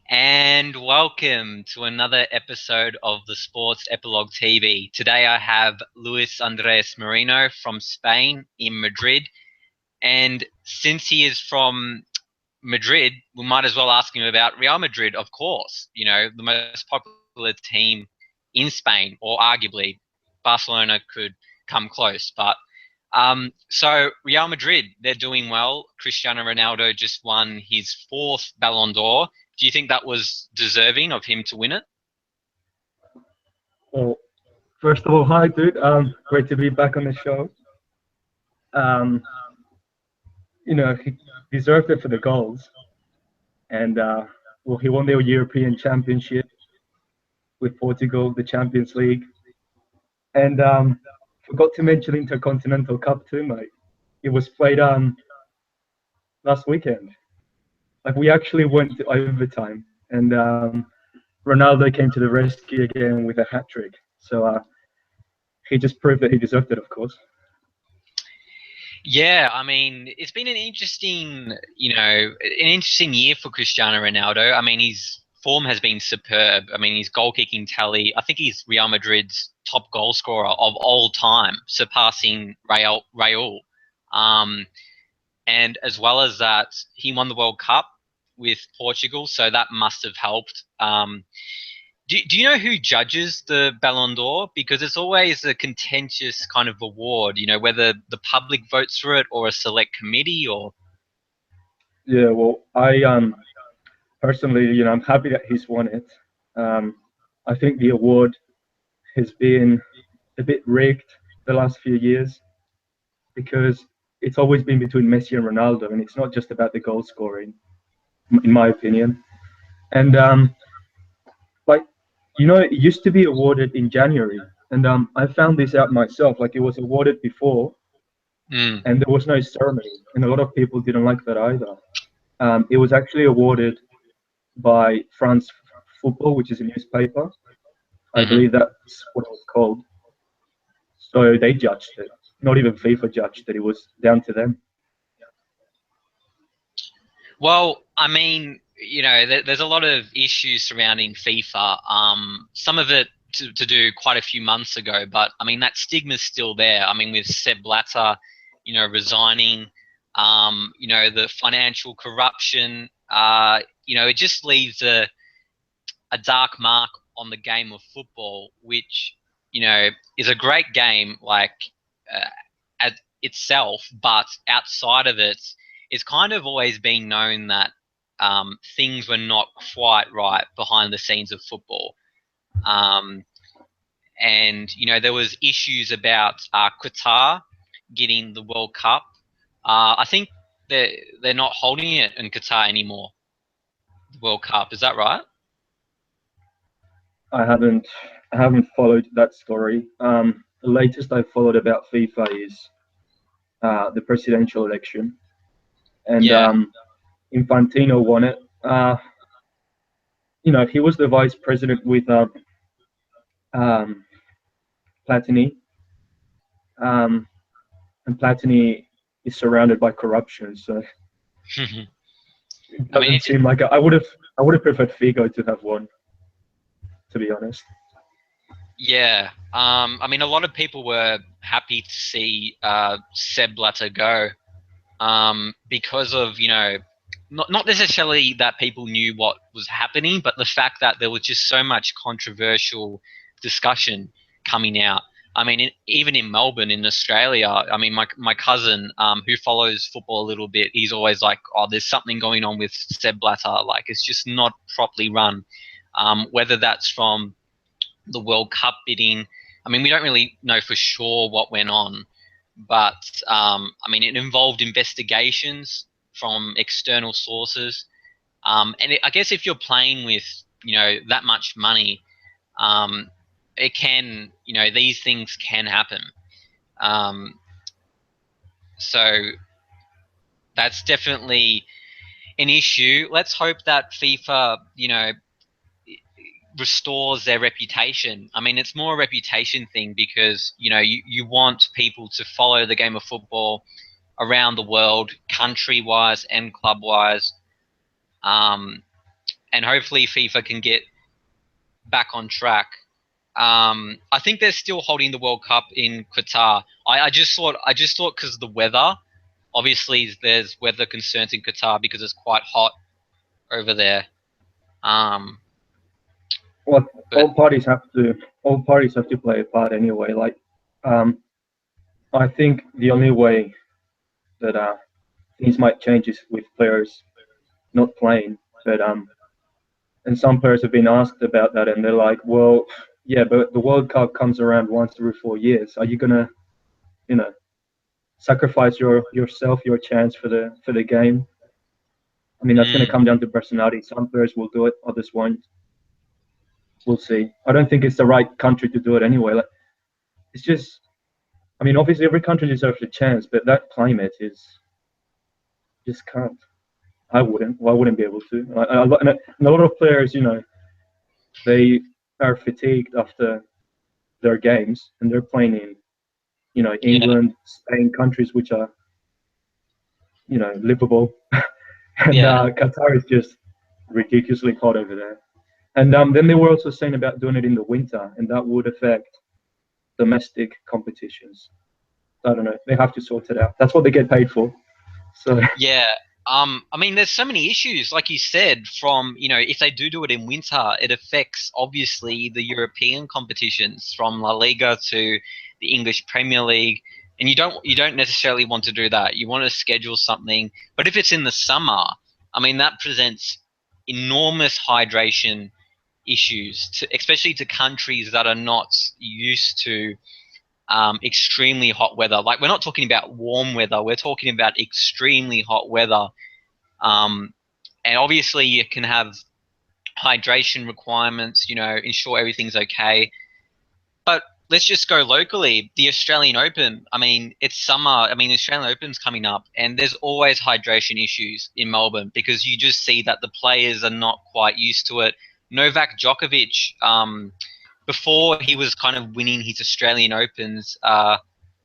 And welcome to another episode of the Sports Epilogue TV. Today I have Luis Andrés Mariño from Spain in Madrid. And since he is from Madrid, we might as well ask him about Real Madrid, of course. You know, the most popular team in Spain, or arguably Barcelona could come close. So Real Madrid, they're doing well. Cristiano Ronaldo just won his fourth Ballon d'Or. Do you think that was deserving of him to win it? Well, first of all, hi, dude. Great to be back on the show. Um, he deserved it for the goals, and he won the European Championship with Portugal, the Champions League, and forgot to mention Intercontinental Cup too, mate. It was played last weekend. Like we actually went to overtime, and Ronaldo came to the rescue again with a hat trick. So he just proved that he deserved it, of course. Yeah, I mean, it's been an interesting year for Cristiano Ronaldo. I mean, his form has been superb. I mean, his goal kicking tally, I think he's Real Madrid's top goal scorer of all time, surpassing Raul. Um, and as well as that, he won the World Cup with Portugal, so that must have helped. Do you know who judges the Ballon d'Or? Because it's always a contentious kind of award, whether the public votes for it or a select committee or. Yeah, well, I personally, I'm happy that he's won it. I think the award has been a bit rigged the last few years because it's always been between Messi and Ronaldo, and it's not just about the goal scoring, in my opinion. And like it used to be awarded in January, and I found this out myself. Like it was awarded before, Mm. and there was no ceremony, and a lot of people didn't like that either. It was actually awarded by France Football, which is a newspaper. I Hmm. believe that's what it was called. So they judged it. Not even FIFA judged it. It was down to them. Well, I mean, there's a lot of issues surrounding FIFA. Some of it to do quite a few months ago, but I mean that stigma's still there. I mean, with Sepp Blatter, resigning, the financial corruption, it just leaves a dark mark on the game of football, which is a great game, like uh, at itself, but outside of it, it's kind of always been known that things were not quite right behind the scenes of football. Um, and there was issues about Qatar getting the World Cup. I think they're not holding it in Qatar anymore. The World Cup, is that right? I haven't I haven't followed that story. The latest I followed about FIFA is the presidential election, and Yeah. Infantino won it. He was the vice president with um, Platini, um, and Platini is surrounded by corruption. So it I mean, doesn't seem like I would have preferred Figo to have won, to be honest. yeah. I mean, a lot of people were happy to see Seb Blatter go because of, not necessarily that people knew what was happening, but the fact that there was just so much controversial discussion coming out. I mean, even in Melbourne, in Australia, I mean, my cousin who follows football a little bit, he's always like, oh, there's something going on with Seb Blatter. Like, it's just not properly run. Whether that's from the World Cup bidding. I mean, we don't really know for sure what went on, but I mean, it involved investigations from external sources. I guess if you're playing with, that much money, um, it can, these things can happen. Um, so that's definitely an issue. Let's hope that FIFA, restores their reputation. I mean, it's more a reputation thing because, you want people to follow the game of football around the world, country wise and club wise. Um, and hopefully FIFA can get back on track. I think they're still holding the World Cup in Qatar. I just thought because of the weather. Obviously, there's weather concerns in Qatar because it's quite hot over there. Um, Well, but all parties have to play a part anyway. Like, um, I think the only way that things might change is with players not playing. But and some players have been asked about that, and they're like, well, yeah, but the World Cup comes around once every 4 years. Are you gonna, you know, sacrifice yourself, your chance for the game? I mean, that's gonna mm, come down to personality. Some players will do it, others won't. We'll see. I don't think it's the right country to do it anyway. Like, it's just, I mean, obviously every country deserves a chance, but that climate is just can't. I wouldn't. Well, I wouldn't be able to. And a lot of players, they are fatigued after their games, and they're playing in, yeah, England, Spain, countries which are, livable. And yeah, Qatar is just ridiculously hot over there. And then they were also saying about doing it in the winter, and that would affect domestic competitions. I don't know. They have to sort it out. That's what they get paid for. So yeah. I mean, there's so many issues, like you said. From if they do it in winter, it affects obviously the European competitions, from La Liga to the English Premier League, and you don't necessarily want to do that. You want to schedule something, but if it's in the summer, I mean, that presents enormous hydration issues, especially to countries that are not used to extremely hot weather. Like, we're not talking about warm weather; we're talking about extremely hot weather. Um, and obviously, you can have hydration requirements. Ensure everything's okay. But let's just go locally. The Australian Open. I mean, it's summer. I mean, the Australian Open's coming up, and there's always hydration issues in Melbourne because you just see that the players are not quite used to it. Novak Djokovic, before he was kind of winning his Australian Opens, well,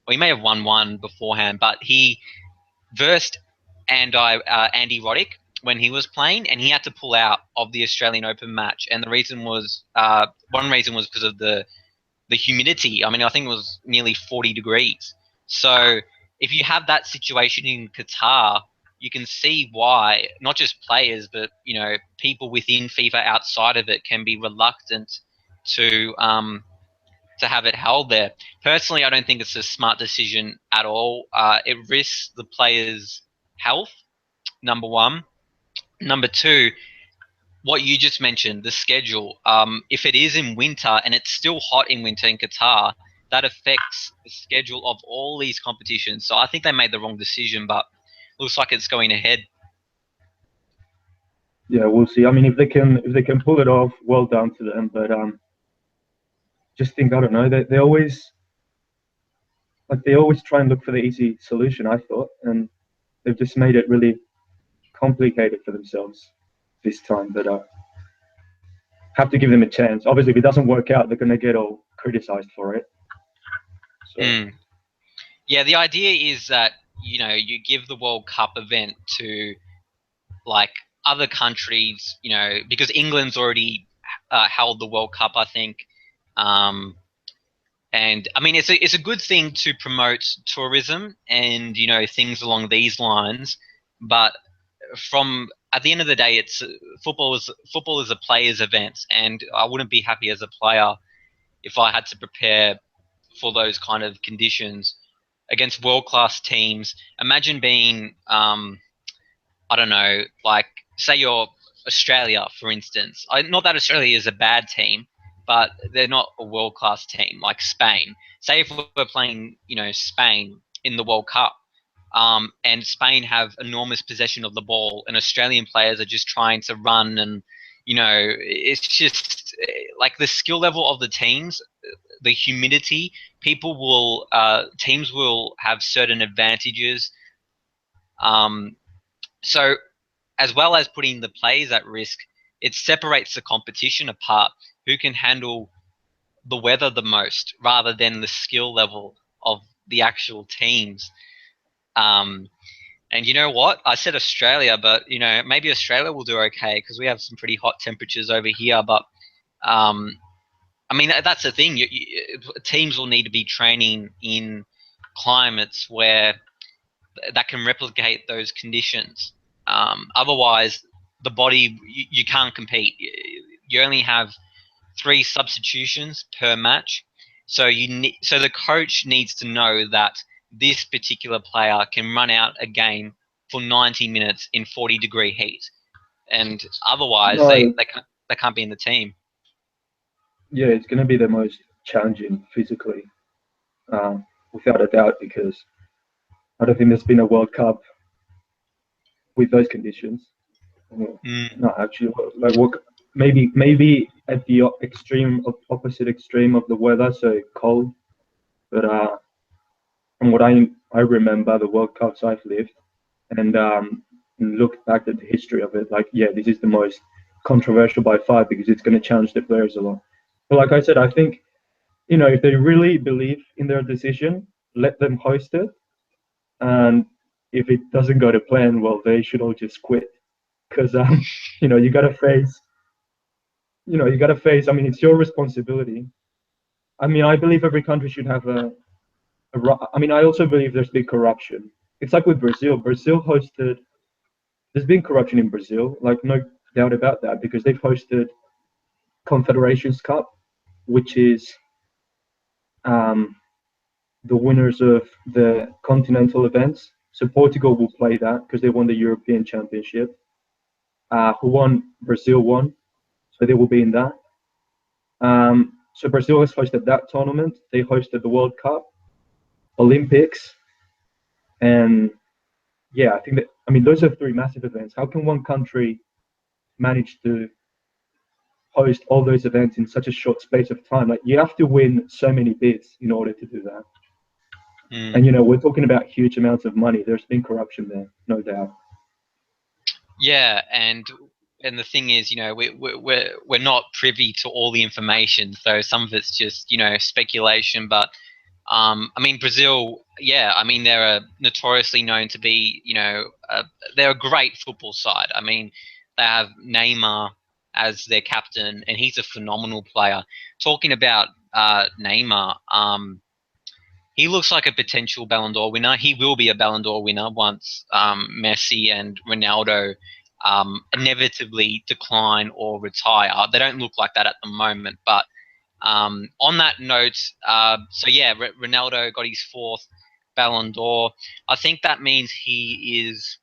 he may have won one beforehand, but he versed Andy Roddick when he was playing, and he had to pull out of the Australian Open match. And the reason was one reason was because of the humidity. I mean, I think it was nearly 40 degrees. So if you have that situation in Qatar, you can see why not just players, but people within FIFA outside of it can be reluctant to have it held there. Personally, I don't think it's a smart decision at all. It risks the players' health. Number one. Number two, what you just mentioned, the schedule. If it is in winter and it's still hot in winter in Qatar, that affects the schedule of all these competitions. So I think they made the wrong decision, but looks like it's going ahead. yeah, we'll see. I mean, if they can pull it off, well done to them. But just think, I don't know. They always try and look for the easy solution. I thought, and they've just made it really complicated for themselves this time. But have to give them a chance. Obviously, if it doesn't work out, they're going to get all criticized for it. So Mm. Yeah, the idea is that you give the World Cup event to like other countries, because England's already held the World Cup, I think. Um, and I mean, it's a good thing to promote tourism and things along these lines. But from at the end of the day, it's football is a players' event, and I wouldn't be happy as a player if I had to prepare for those kind of conditions against world class teams. Imagine being I don't know, like, say you're Australia, for instance. Not that Australia is a bad team, but they're not a world class team like Spain. Say if we're playing, Spain in the World Cup, and Spain have enormous possession of the ball, and Australian players are just trying to run, and it's just like the skill level of the teams, the humidity. Teams will have certain advantages. Um, so as well as putting the players at risk, it separates the competition apart. Who can handle the weather the most, rather than the skill level of the actual teams. Um, And you know what? I said Australia, but maybe Australia will do okay because we have some pretty hot temperatures over here. But um, I mean, that's the thing. Teams will need to be training in climates where that can replicate those conditions. Otherwise, the body you can't compete. You only have 3 substitutions per match, so so the coach needs to know that this particular player can run out a game for 90 minutes in 40-degree heat, and otherwise No, they can't be in the team. yeah, it's going to be the most challenging physically, without a doubt, because I don't think there's been a World Cup with those conditions. Well, Mm. no, actually, like what? Maybe at the opposite extreme of the weather, so cold. But from what I remember, the World Cups I've lived, and looked back at the history of it, like yeah, this is the most controversial by far because it's going to challenge the players a lot. But like I said, I think if they really believe in their decision, let them host it. And if it doesn't go to plan, well, they should all just quit because you know, you got to face, you got to face. I mean, it's your responsibility. I mean, I believe every country should have I mean, I also believe there's been corruption. It's like with Brazil. Brazil hosted. There's been corruption in Brazil, like no doubt about that, because they've hosted Confederations Cup, which is um, the winners of the continental events. So Portugal will play that because they won the European Championship. Who won? Brazil won, so they will be in that. So Brazil has hosted that tournament. They hosted the World Cup, Olympics, and yeah, I think that. I mean, those are 3 massive events. How can one country manage to host all those events in such a short space of time? Like you have to win so many bids in order to do that. Mm. And we're talking about huge amounts of money. There's been corruption there, no doubt. Yeah, and the thing is, we're not privy to all the information, so some of it's just speculation. But I mean, Brazil, yeah, I mean they're notoriously known to be, they're a great football side. I mean, they have Neymar as their captain, and he's a phenomenal player. Talking about Neymar, he looks like a potential Ballon d'Or winner. He will be a Ballon d'Or winner once Messi and Ronaldo inevitably decline or retire. They don't look like that at the moment. But on that note, so yeah, Ronaldo got his 4th Ballon d'Or. I think that means he is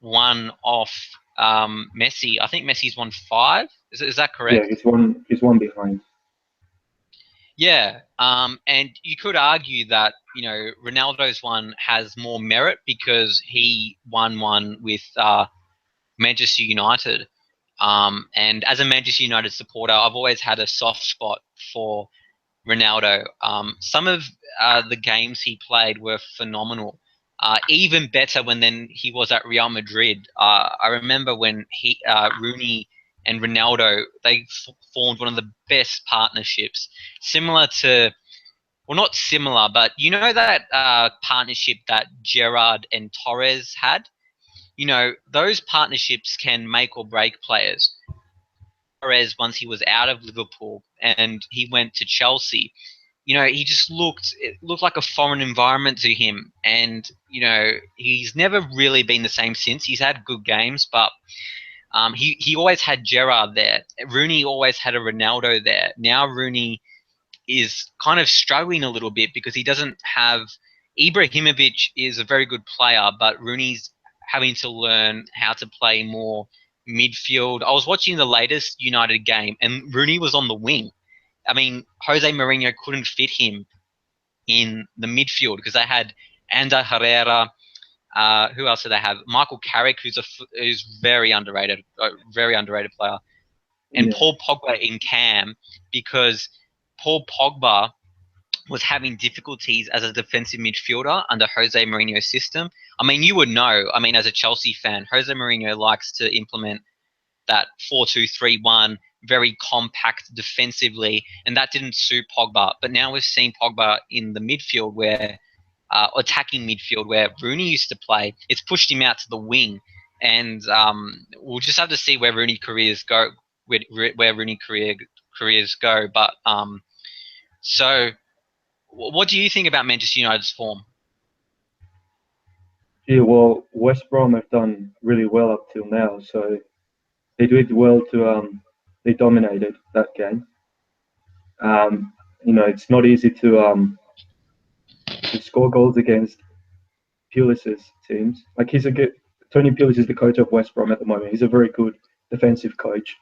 one off Messi. I think Messi's won 5. Is that Yeah, correct? he's one behind. Yeah, and you could argue that Ronaldo's one has more merit because he won one with Manchester United. And as a Manchester United supporter, I've always had a soft spot for Ronaldo. Some of the games he played were phenomenal. Even better when then he was at Real Madrid. I remember when Rooney and Ronaldo, they formed one of the best partnerships, similar to, well, not similar, but that partnership that Gerrard and Torres had. Those partnerships can make or break players. Torres, once he was out of Liverpool and he went to Chelsea, he just it looked like a foreign environment to him. And, he's never really been the same since. He's had good games, but he always had Gerrard there. Rooney always had a Ronaldo there. Now Rooney is kind of struggling a little bit because he doesn't have. Ibrahimovic is a very good player, but Rooney's having to learn how to play more midfield. I was watching the latest United game, and Rooney was on the wing. I mean, Jose Mourinho couldn't fit him in the midfield because they had Ander Herrera. Who else do they have? Michael Carrick, who's very underrated player, and Yeah, Paul Pogba in Cam because Paul Pogba was having difficulties as a defensive midfielder under Jose Mourinho's system. I mean, you would know. I mean, as a Chelsea fan, Jose Mourinho likes to implement that 4-2-3-1, very compact defensively, and that didn't suit Pogba. But now we've seen Pogba in the midfield where attacking midfield where Rooney used to play. It's pushed him out to the wing, and we'll just have to see where Rooney careers go. Where Rooney careers go. But so what do you think about Manchester United's form? Yeah, well, West Brom have done really well up till now, so they did well to they dominated that game. It's not easy to score goals against Pulis's teams. Like Tony Pulis is the coach of West Brom at the moment. He's a very good defensive coach.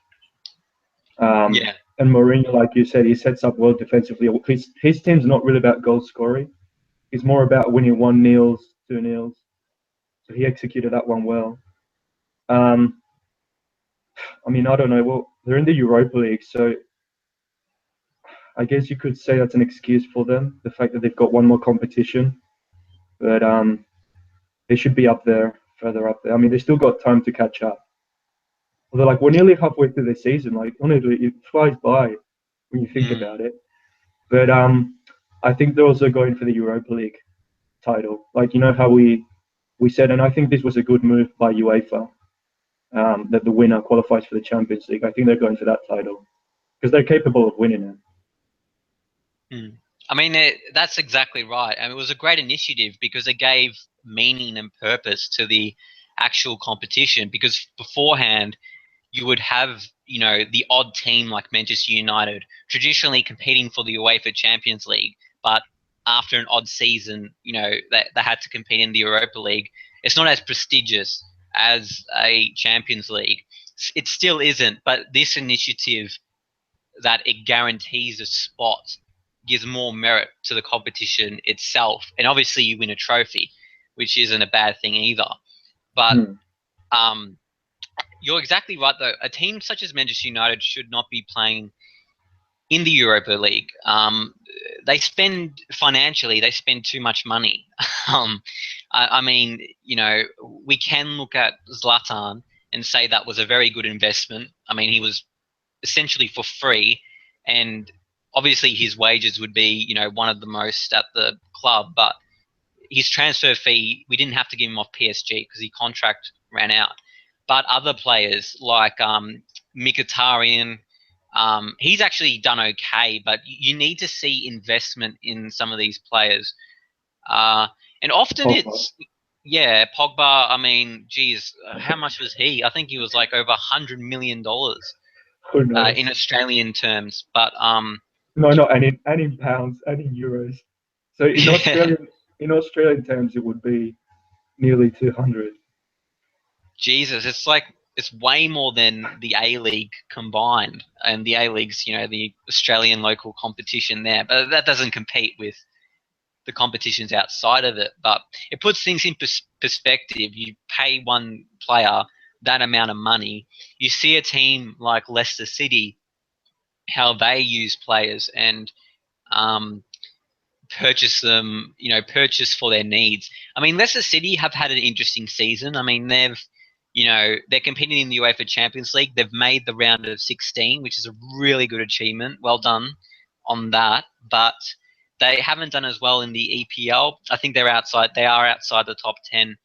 Yeah. And Mourinho, like you said, he sets up well defensively. His team's not really about goal scoring. It's more about winning 1-0, 2-0. So he executed that one well. I mean, I don't know. Well, they're in the Europa League, so I guess you could say that's an excuse for them, the fact that they've got one more competition. But they should be up there, further up there. I mean, they still got time to catch up. Although, like, we're nearly halfway through the season. Like, honestly, it flies by when you think about it. But I think they're also going for the Europa League title. Like, you know how we said, and I think this was a good move by UEFA, that the winner qualifies for the Champions League. I think they're going for that title because they're capable of winning it. I mean, that's exactly right. And it was a great initiative because it gave meaning and purpose to the actual competition. Because beforehand, you would have, the odd team like Manchester United traditionally competing for the UEFA Champions League, but after an odd season, they had to compete in the Europa League. It's not as prestigious as a Champions League. It still isn't, but this initiative that it guarantees a spot gives more merit to the competition itself. And obviously you win a trophy, which isn't a bad thing either. But you're exactly right, though. A team such as Manchester United should not be playing in the Europa League. They spend too much money. I mean, we can look at Zlatan and say that was a very good investment. I mean, he was essentially for free, and obviously his wages would be, one of the most at the club, but his transfer fee, we didn't have to give him off PSG because his contract ran out. But other players like Mkhitaryan, he's actually done okay, but you need to see investment in some of these players. And often Pogba. Pogba, I mean, geez, how much was he? I think he was like over $100 million Who knows? in Australian terms. But No, and in pounds and in euros. So in Australian terms, it would be nearly 200. Jesus, it's way more than the A-League combined, and the A-League's, the Australian local competition there, but that doesn't compete with the competitions outside of it. But it puts things in perspective. You pay one player that amount of money. You see a team like Leicester City, how they use players and purchase them, purchase for their needs. I mean, Leicester City have had an interesting season. I mean, they're competing in the UEFA Champions League. They've made the round of 16, which is a really good achievement. Well done on that. But they haven't done as well in the EPL. I think they are outside the top 10.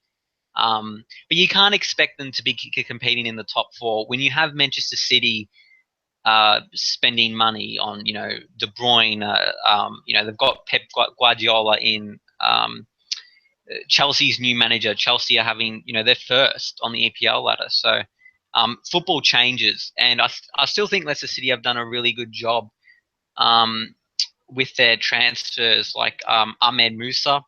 But you can't expect them to be competing in the top 4 when you have Manchester City spending money on, De Bruyne. They've got Pep Guardiola in. Chelsea's new manager. Chelsea are having, they're first on the EPL ladder. So football changes, and I still think Leicester City have done a really good job with their transfers. Like Ahmed Musa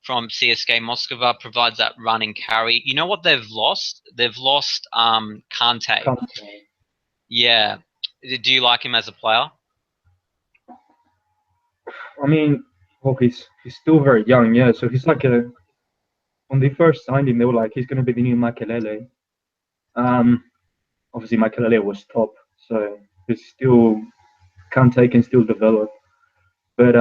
from CSKA Moscow provides that run and carry. You know what they've lost? They've lost Kante. Yeah. Do you like him as a player? I mean, well, he's still very young, yeah. So he's like when they first signed him, they were like, he's going to be the new Makelele. Obviously Makelele was top, so he's still Kante can still develop. But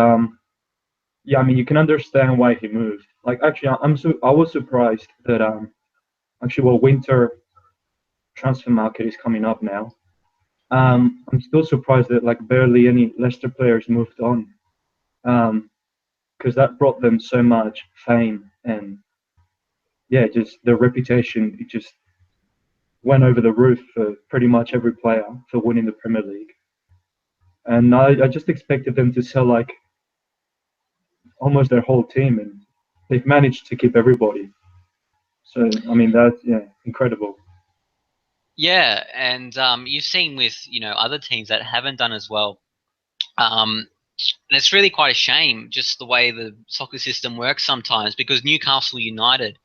yeah, I mean, you can understand why he moved. Like, actually, I was surprised that winter transfer market is coming up now. I'm still surprised that like barely any Leicester players moved on. because that brought them so much fame, and yeah, just their reputation, it just went over the roof for pretty much every player for winning the Premier League. And I just expected them to sell like almost their whole team, and they've managed to keep everybody. So I mean that's yeah, incredible. Yeah, and you've seen with other teams that haven't done as well. And it's really quite a shame just the way the soccer system works sometimes, because Newcastle United,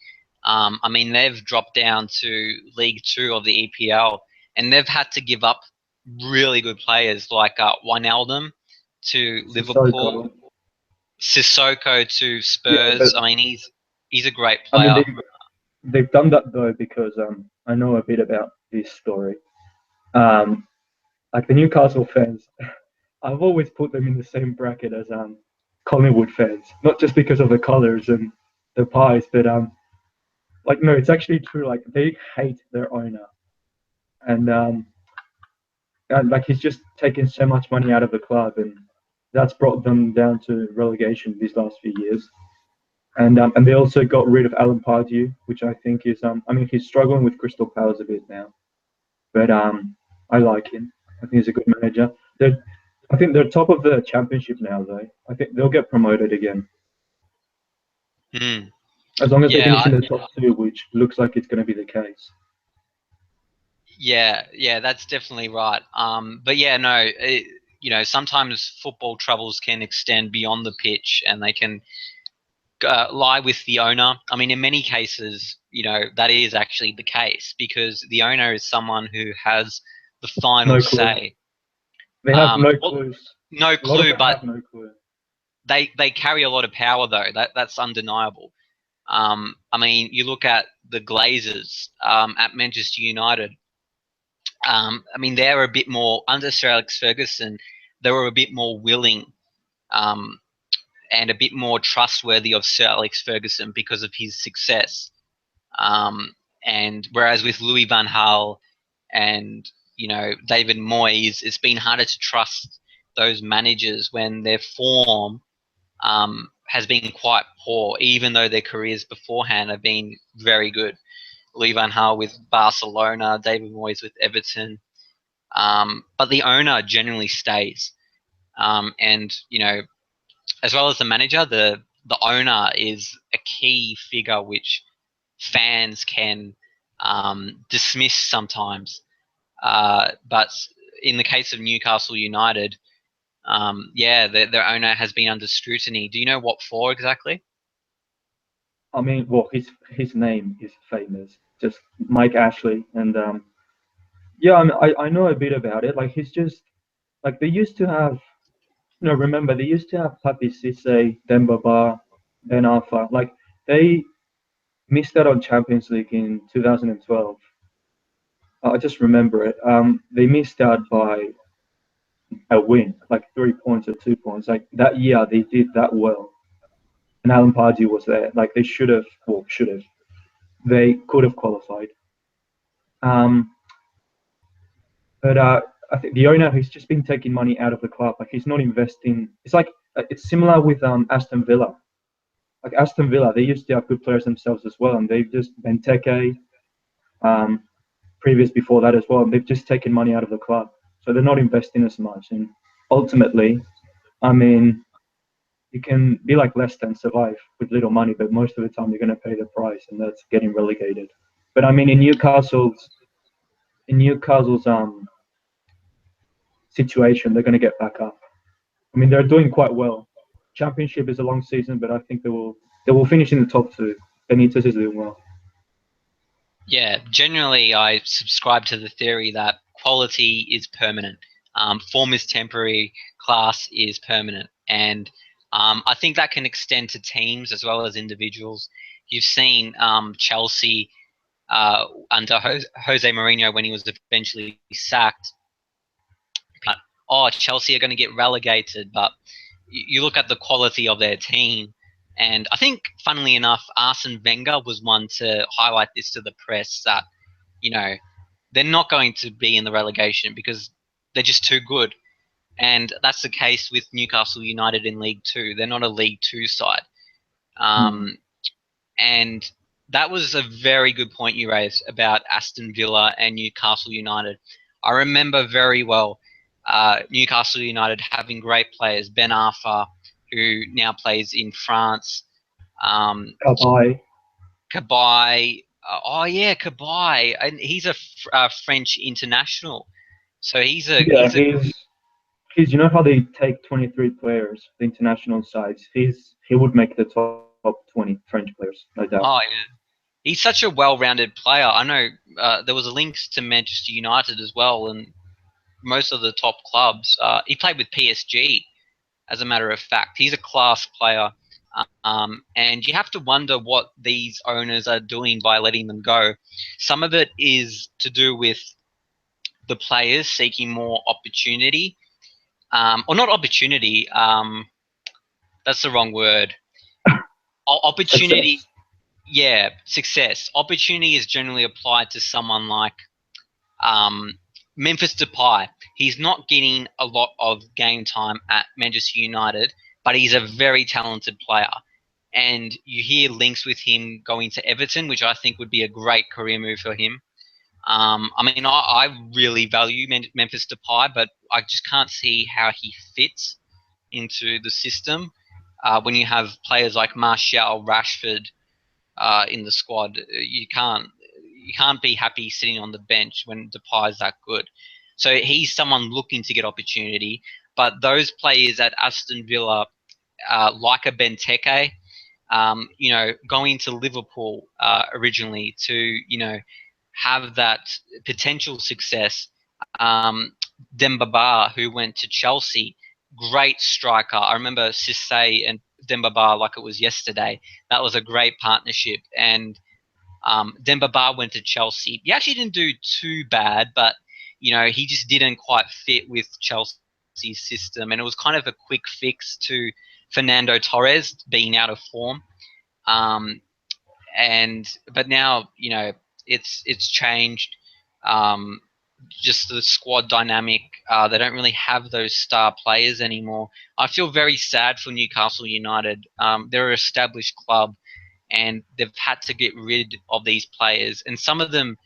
I mean, they've dropped down to League Two of the EPL, and they've had to give up really good players like Wijnaldum to Sissoko. Liverpool, Sissoko to Yeah, but Spurs. I mean, he's a great I mean player. they've done that though because I know a bit about this story. Um, like the Newcastle fans, I've always put them in the same bracket as Collingwood fans, not just because of the colours and the pies, but like no, it's actually true. Like they hate their owner, and like he's just taken so much money out of the club, and that's brought them down to relegation these last few years. And they also got rid of Alan Pardew, which I think is I mean he's struggling with Crystal Palace a bit now, but I like him. I think he's a good manager. They're, I think they're top of the championship now, though. I think they'll get promoted again Hmm. as long as they Yeah, finish in the top two, which looks like it's going to be the case. yeah, that's definitely right. But yeah, no, sometimes football troubles can extend beyond the pitch, and they can lie with the owner. I mean, in many cases, that is actually the case, because the owner is someone who has the final No clue. say. They have no Well, clues. no A lot of clue, them but have no clue. they carry a lot of power, though. That's undeniable. I mean, you look at the Glazers at Manchester United. I mean, they were a bit more under Sir Alex Ferguson. They were a bit more willing um, and a bit more trustworthy of Sir Alex Ferguson because of his success. Um, and whereas with Louis van Gaal and David Moyes, it's been harder to trust those managers when their form has been quite poor, even though their careers beforehand have been very good. Louis van Gaal with Barcelona, David Moyes with Everton, but the owner generally stays. And as well as the manager, the owner is a key figure which fans can dismiss sometimes. But in the case of Newcastle United, yeah, their owner has been under scrutiny. Do you know what for exactly? I mean, well, his name is famous, just Mike Ashley, and yeah, I know a bit about it. Like he's just like they used to have. No, remember they used to have Papi Cisse, Demba Ba, Ben Arfa. Like they missed out on Champions League in 2012. I just remember it. They missed out by a win, like 3 points or 2 points. Like that year, they did that well, and Alan Pardew was there. Like they should have, well, should have. They could have qualified. Um, but I think the owner who's just been taking money out of the club, like he's not investing. It's like it's similar with Aston Villa. Like Aston Villa, they used to have good players themselves as well, and they've just Benteke, um, previous before that as well, and they've just taken money out of the club, so they're not investing as much. And ultimately, I mean, you can be like Leicester and survive with little money, but most of the time you're going to pay the price, and that's getting relegated. But I mean, in Newcastle's situation, they're going to get back up. I mean, they're doing quite well. Championship is a long season, but I think they will finish in the top two. Benitez is doing well. Yeah, generally, I subscribe to the theory that quality is permanent, form is temporary, class is permanent, and I think that can extend to teams as well as individuals. You've seen Chelsea under Jose Mourinho when he was eventually sacked. But, oh, Chelsea are going to get relegated, but you look at the quality of their team, and I think, funnily enough, Arsene Wenger was one to highlight this to the press that you know they're not going to be in the relegation because they're just too good. And that's the case with Newcastle United in League Two. They're not a League Two side. Hmm. And that was a very good point you raised about Aston Villa and Newcastle United. I remember very well Newcastle United having great players. Ben Arfa, who now plays in France. Um, Bye. Cabaye. Oh yeah, Cabaye, and he's a French international. So Yeah, he's. You know how they take 23 players, the international sides. He would make the top 20 French players, no doubt. oh yeah. He's such a well-rounded player. I know there was a links to Manchester United as well, and most of the top clubs. He played with PSG, as a matter of fact. He's a class player. And you have to wonder what these owners are doing by letting them go. Some of it is to do with the players seeking more opportunity, or not opportunity. That's the wrong word. Opportunity, Success. yeah, success. Opportunity is generally applied to someone like Um, Memphis Depay, he's not getting a lot of game time at Manchester United, but he's a very talented player. And you hear links with him going to Everton, which I think would be a great career move for him. I mean, I really value Memphis Depay, but I just can't see how he fits into the system when you have players like Martial, Rashford, in the squad. You can't be happy sitting on the bench when Depay is that good. So he's someone looking to get opportunity. But those players at Aston Villa, like a Benteke, going to Liverpool originally to have that potential success. Demba Ba, who went to Chelsea, great striker. I remember Cisse and Demba Ba like it was yesterday. That was a great partnership. And Demba Ba went to Chelsea. He actually didn't do too bad, but he just didn't quite fit with Chelsea's system, and it was kind of a quick fix to Fernando Torres being out of form. Um, and but now it's changed. Um, just the squad dynamic. They don't really have those star players anymore. I feel very sad for Newcastle United. They're an established club, and they've had to get rid of these players, and some of them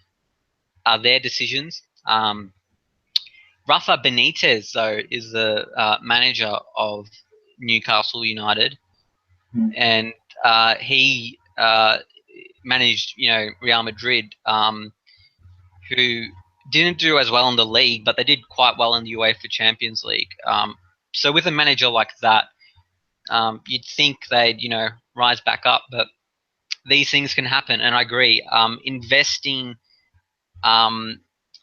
are their decisions. Rafa Benitez, though, is the manager of Newcastle United, Hmm. and he managed, Real Madrid, who didn't do as well in the league, but they did quite well in the UEFA Champions League. So with a manager like that, you'd think they'd, rise back up, but these things can happen. And I agree. Investing um,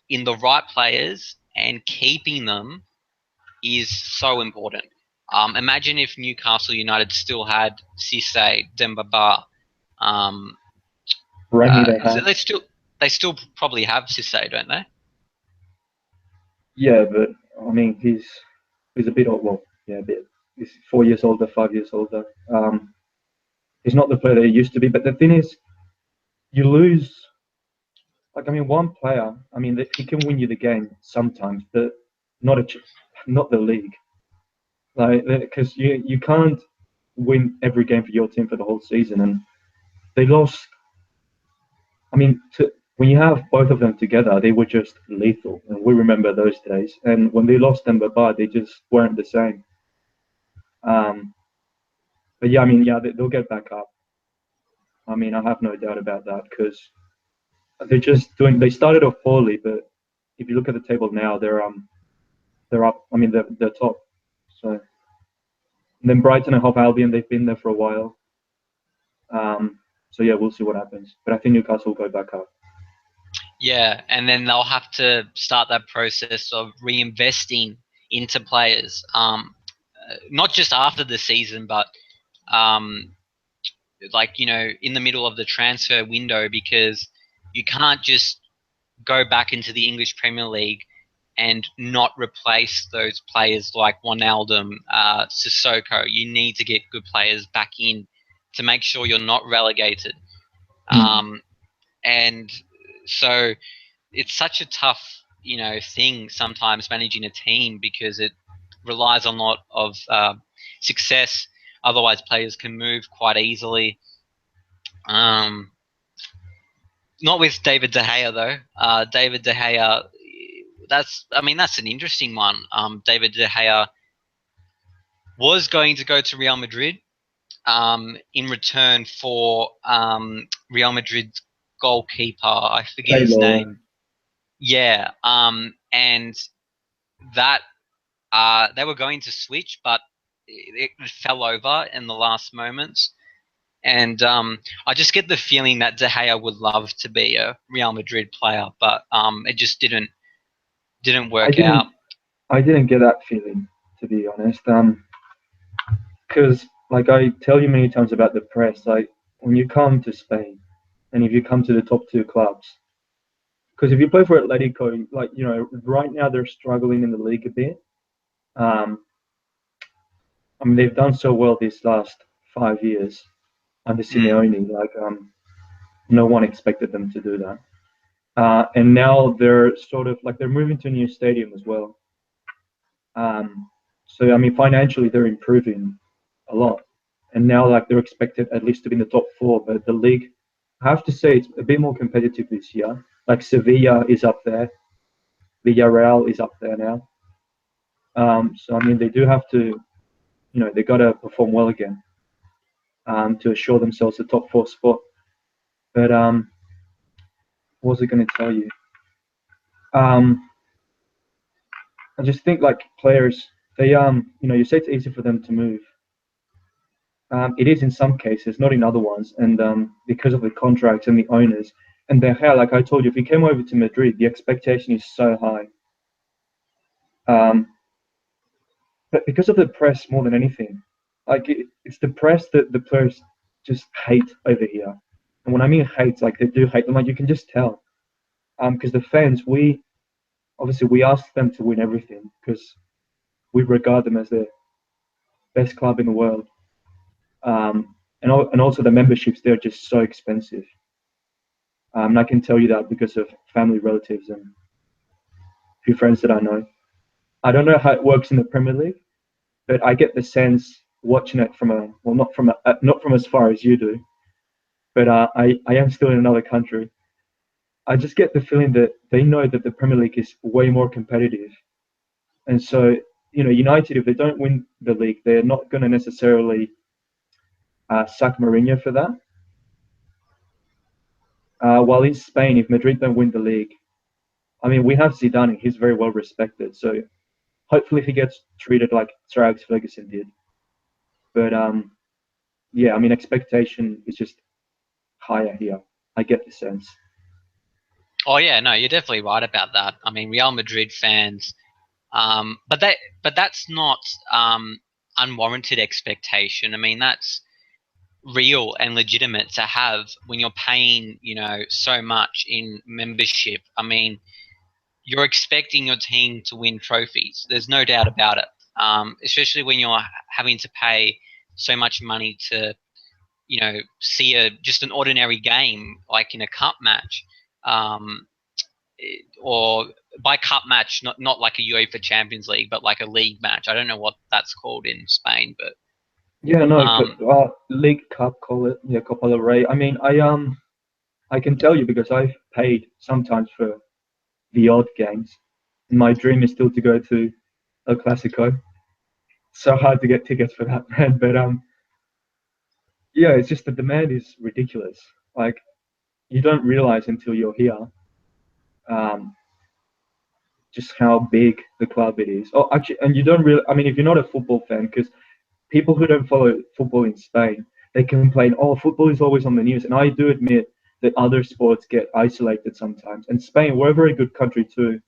in the right players and keeping them is so important. Imagine if Newcastle United still had Cisse, Demba Ba. Um, Remy they so have. they still probably have Cisse, don't they? Yeah, but I mean he's a bit old. Well, yeah, a bit. He's 4 years older, 5 years older. He's not the player that he used to be. But the thing is, you lose. Like I mean, one player. I mean, he can win you the game sometimes, but not not the league. Like because you can't win every game for your team for the whole season, and they lost. I mean, when you have both of them together, they were just lethal, and we remember those days. And when they lost them, but they just weren't the same. Um, but yeah, I mean, yeah, they'll get back up. I mean, I have no doubt about that because they're just doing. They started off poorly, but if you look at the table now, they're up. I mean, they're top. So and then Brighton and Hove Albion, they've been there for a while. So yeah, we'll see what happens. But I think Newcastle will go back up. Yeah, and then they'll have to start that process of reinvesting into players, not just after the season, but um, like in the middle of the transfer window, because you can't just go back into the English Premier League and not replace those players like Wijnaldum, Sissoko. You need to get good players back in to make sure you're not relegated. Mm. Um, and so it's such a tough, thing sometimes managing a team because it relies on a lot of success. Otherwise, players can move quite easily. Not with David De Gea though. David De Gea, that's an interesting one. David De Gea was going to go to Real Madrid in return for Real Madrid's goalkeeper. I forget his Taylor. name. Yeah, and that they were going to switch, but it fell over in the last moments. And I just get the feeling that De Gea would love to be a Real Madrid player, but it just didn't work out. I didn't get that feeling, to be honest. Because like I tell you many times about the press, like when you come to Spain, and if you come to the top two clubs, because if you play for Atletico, like right now they're struggling in the league a bit. Um, I mean they've done so well these last 5 years under Simeone. Like no one expected them to do that. And now they're sort of like they're moving to a new stadium as well. So I mean, financially they're improving a lot, and now like they're expected at least to be in the top four. But the league, I have to say, it's a bit more competitive this year. Like Sevilla is up there, Villarreal is up there now. So I mean, they do have to, they got to perform well again to assure themselves the top four spot. But what was I going to tell you? Um, I just think like players, they you say it's easy for them to move. It is in some cases, not in other ones, and because of the contracts and the owners and their hair. Like I told you, if you came over to Madrid, the expectation is so high. But because of the press more than anything, like it's the press that the players just hate over here. And when I mean hate, like they do hate them, like you can just tell. Because the fans, we obviously we ask them to win everything because we regard them as the best club in the world. And also the memberships, they're just so expensive. And I can tell you that because of family relatives and a few friends that I know. I don't know how it works in the Premier League, but I get the sense watching it from not from as far as you do, but I am still in another country. I just get the feeling that they know that the Premier League is way more competitive, and so United, if they don't win the league, they're not going to necessarily sack Mourinho for that. While in Spain, if Madrid don't win the league, I mean, we have Zidane, and he's very well respected. So hopefully he gets treated like Sir Alex Ferguson did. But yeah, I mean, expectation is just higher here. I get the sense. Oh yeah, no, you're definitely right about that. I mean, Real Madrid fans, but that's not unwarranted expectation. I mean, that's real and legitimate to have when you're paying, so much in membership. I mean, you're expecting your team to win trophies. There's no doubt about it. Especially when you're having to pay so much money to, see just an ordinary game like in a cup match, or by cup match, not like a UEFA Champions League, but like a league match. I don't know what that's called in Spain, but Yeah, no, League Cup, call it, yeah, Copa del Rey. I mean, I can tell you because I've paid sometimes for the odd games. My dream is still to go to El Clasico. So hard to get tickets for that, man. But yeah, it's just the demand is ridiculous. Like you don't realize until you're here, um, just how big the club it is. Oh, actually, and you don't really. I mean, if you're not a football fan, because people who don't follow football in Spain, they complain, oh, football is always on the news. And I do admit that other sports get isolated sometimes. And Spain, we're a very good country too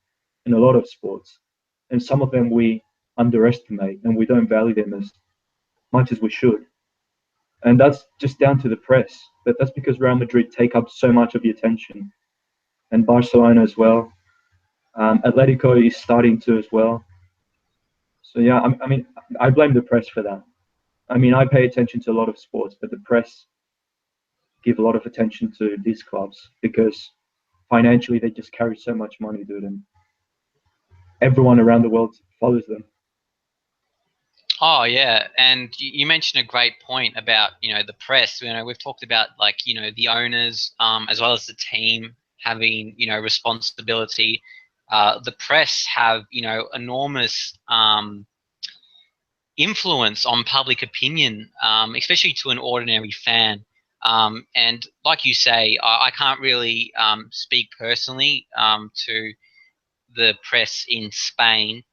in a lot of sports. And some of them we underestimate and we don't value them as much as we should. And that's just down to the press. But that's because Real Madrid take up so much of the attention, and Barcelona as well. Atletico is starting to as well. So yeah, I mean, I blame the press for that. I mean, I pay attention to a lot of sports, but the press give a lot of attention to these clubs because financially they just carry so much money, dude, and everyone around the world follows them. Oh yeah, and you mentioned a great point about the press. We've talked about like the owners as well as the team having responsibility. The press have enormous influence on public opinion, especially to an ordinary fan. And like you say, I can't really speak personally to the press in Spain,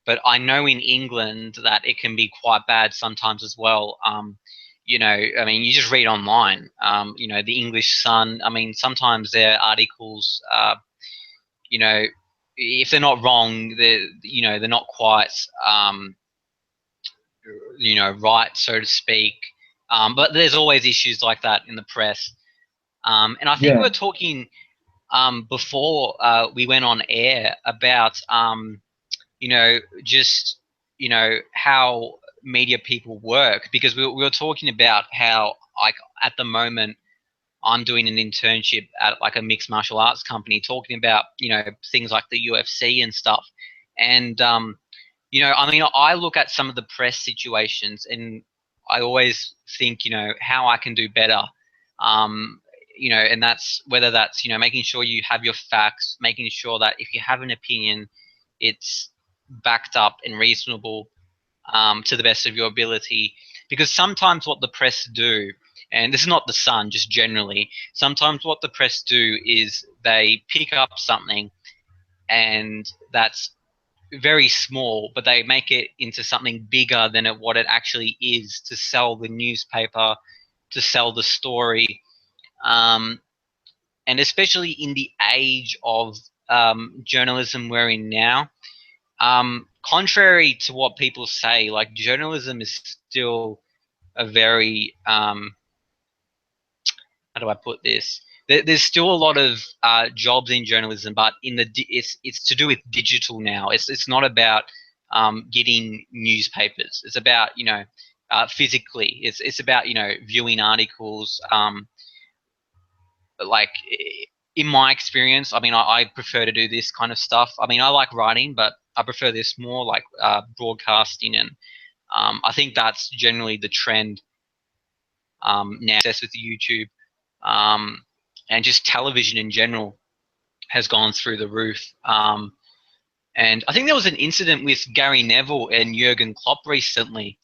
but I know in England that it can be quite bad sometimes as well. I mean, you just read online. The English Sun. I mean, sometimes their articles, you know, if they're not wrong, they're not quite, right, so to speak. But there's always issues like that in the press. And I think we Yeah, were talking before we went on air about just how media people work, because we were talking about how, like, at the moment I'm doing an internship at like a mixed martial arts company, talking about things like the UFC and stuff. And I mean, I look at some of the press situations and I always think how I can do better. um, and that's whether that's making sure you have your facts, making sure that if you have an opinion, it's backed up and reasonable, to the best of your ability. Because sometimes what the press do, and this is not the Sun, just generally, sometimes what the press do is they pick up something and that's very small, but they make it into something bigger than what it actually is, to sell the newspaper, to sell the story. Um, and especially in the age of journalism we're in now, contrary to what people say, like, journalism is still a very how do I put this? There's still a lot of jobs in journalism, but it's to do with digital now. It's not about getting newspapers. It's about physically. It's about viewing articles. Like, in my experience, I mean, I prefer to do this kind of stuff. I mean, I like writing, but I prefer this more, like broadcasting, and I think that's generally the trend now. Success with YouTube, um, and just television in general has gone through the roof. And I think there was an incident with Gary Neville and Jurgen Klopp recently.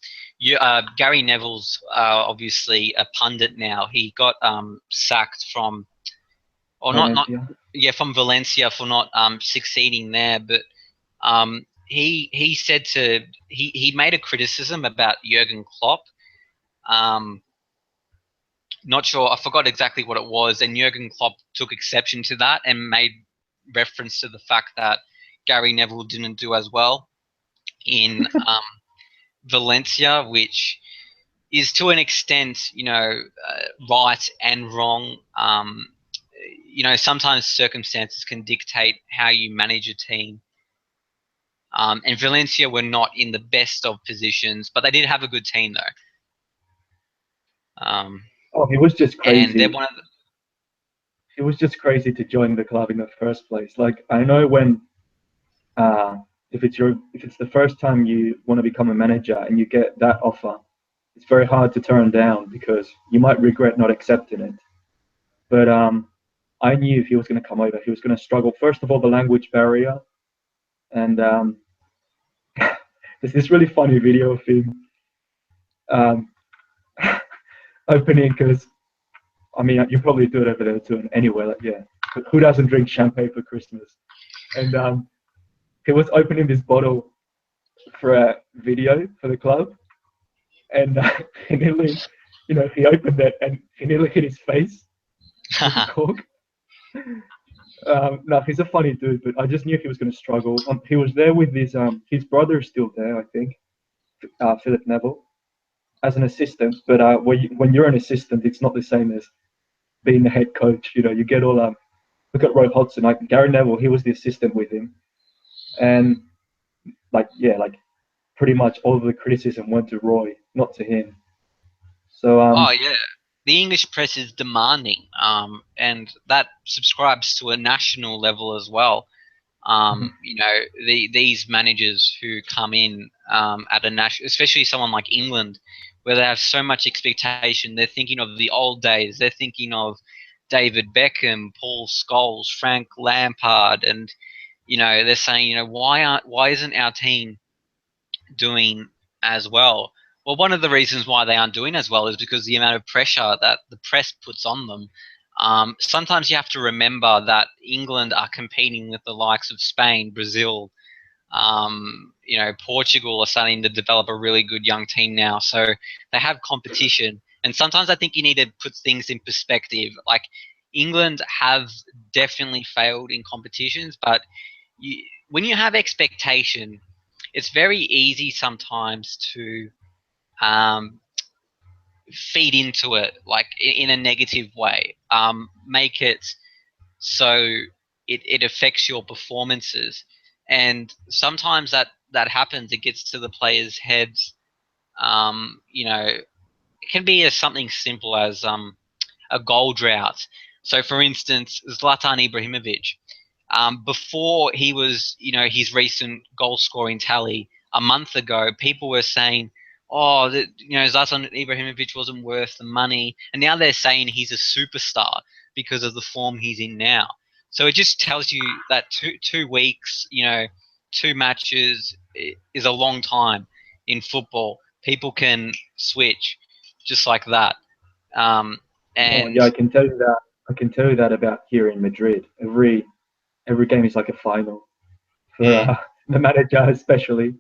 Gary Neville's obviously a pundit now. He got sacked from, or not, Valencia. yeah, from Valencia for not succeeding there. But he said he made a criticism about Jurgen Klopp. Um, Not sure, I forgot exactly what it was, and Jurgen Klopp took exception to that and made reference to the fact that Gary Neville didn't do as well in Valencia, which is to an extent, right and wrong. Sometimes circumstances can dictate how you manage a team. And Valencia were not in the best of positions, but they did have a good team though. Oh, he was just And they're crazy. one of the, He was just crazy to join the club in the first place. Like I know when uh, if it's the first time you want to become a manager and you get that offer, it's very hard to turn down because you might regret not accepting it. But I knew if he was going to come over, he was going to struggle. First of all, the language barrier, and there's this really funny video of him um, opening because I mean you probably do it over there too, and anywhere like yeah, who doesn't drink champagne for Christmas? And he was opening this bottle for a video for the club, and he nearly, he opened it and he nearly hit his face with the cork. No, he's a funny dude, but I just knew he was going to struggle. He was there with his brother is still there, I think, Philip Neville, as an assistant. But when you're an assistant, it's not the same as being the head coach. You get all look at Roy Hodgson, like Gary Neville, he was the assistant with him, and like yeah, like pretty much all of the criticism went to Roy, not to him. So oh yeah, the English press is demanding, and that subscribes to a national level as well. You know, these managers who come in at a national, especially someone like England, where they have so much expectation. They're thinking of the old days. They're thinking of David Beckham, Paul Scholes, Frank Lampard, and you know, they're saying, you know, why isn't our team doing as well? Well, one of the reasons why they aren't doing as well is because the amount of pressure that the press puts on them. Sometimes you have to remember that England are competing with the likes of Spain, Brazil, you know, Portugal are starting to develop a really good young team now. So they have competition. And sometimes I think you need to put things in perspective. Like England have definitely failed in competitions, but when you have expectation, it's very easy sometimes to um, feed into it, like in a negative way, make it so it affects your performances. And sometimes that happens. It gets to the players' heads. You know, it can be as something simple as a goal drought. So, for instance, Zlatan Ibrahimovic, before he was, you know, his recent goal scoring tally a month ago, people were saying, "Oh, you know, Zlatan Ibrahimovic wasn't worth the money," and now they're saying he's a superstar because of the form he's in now. So it just tells you that two weeks, you know, two matches is a long time in football. People can switch just like that. Um, Oh, and yeah, I can tell you that. I can tell you that about here in Madrid. Every game is like a final for mm, the manager especially,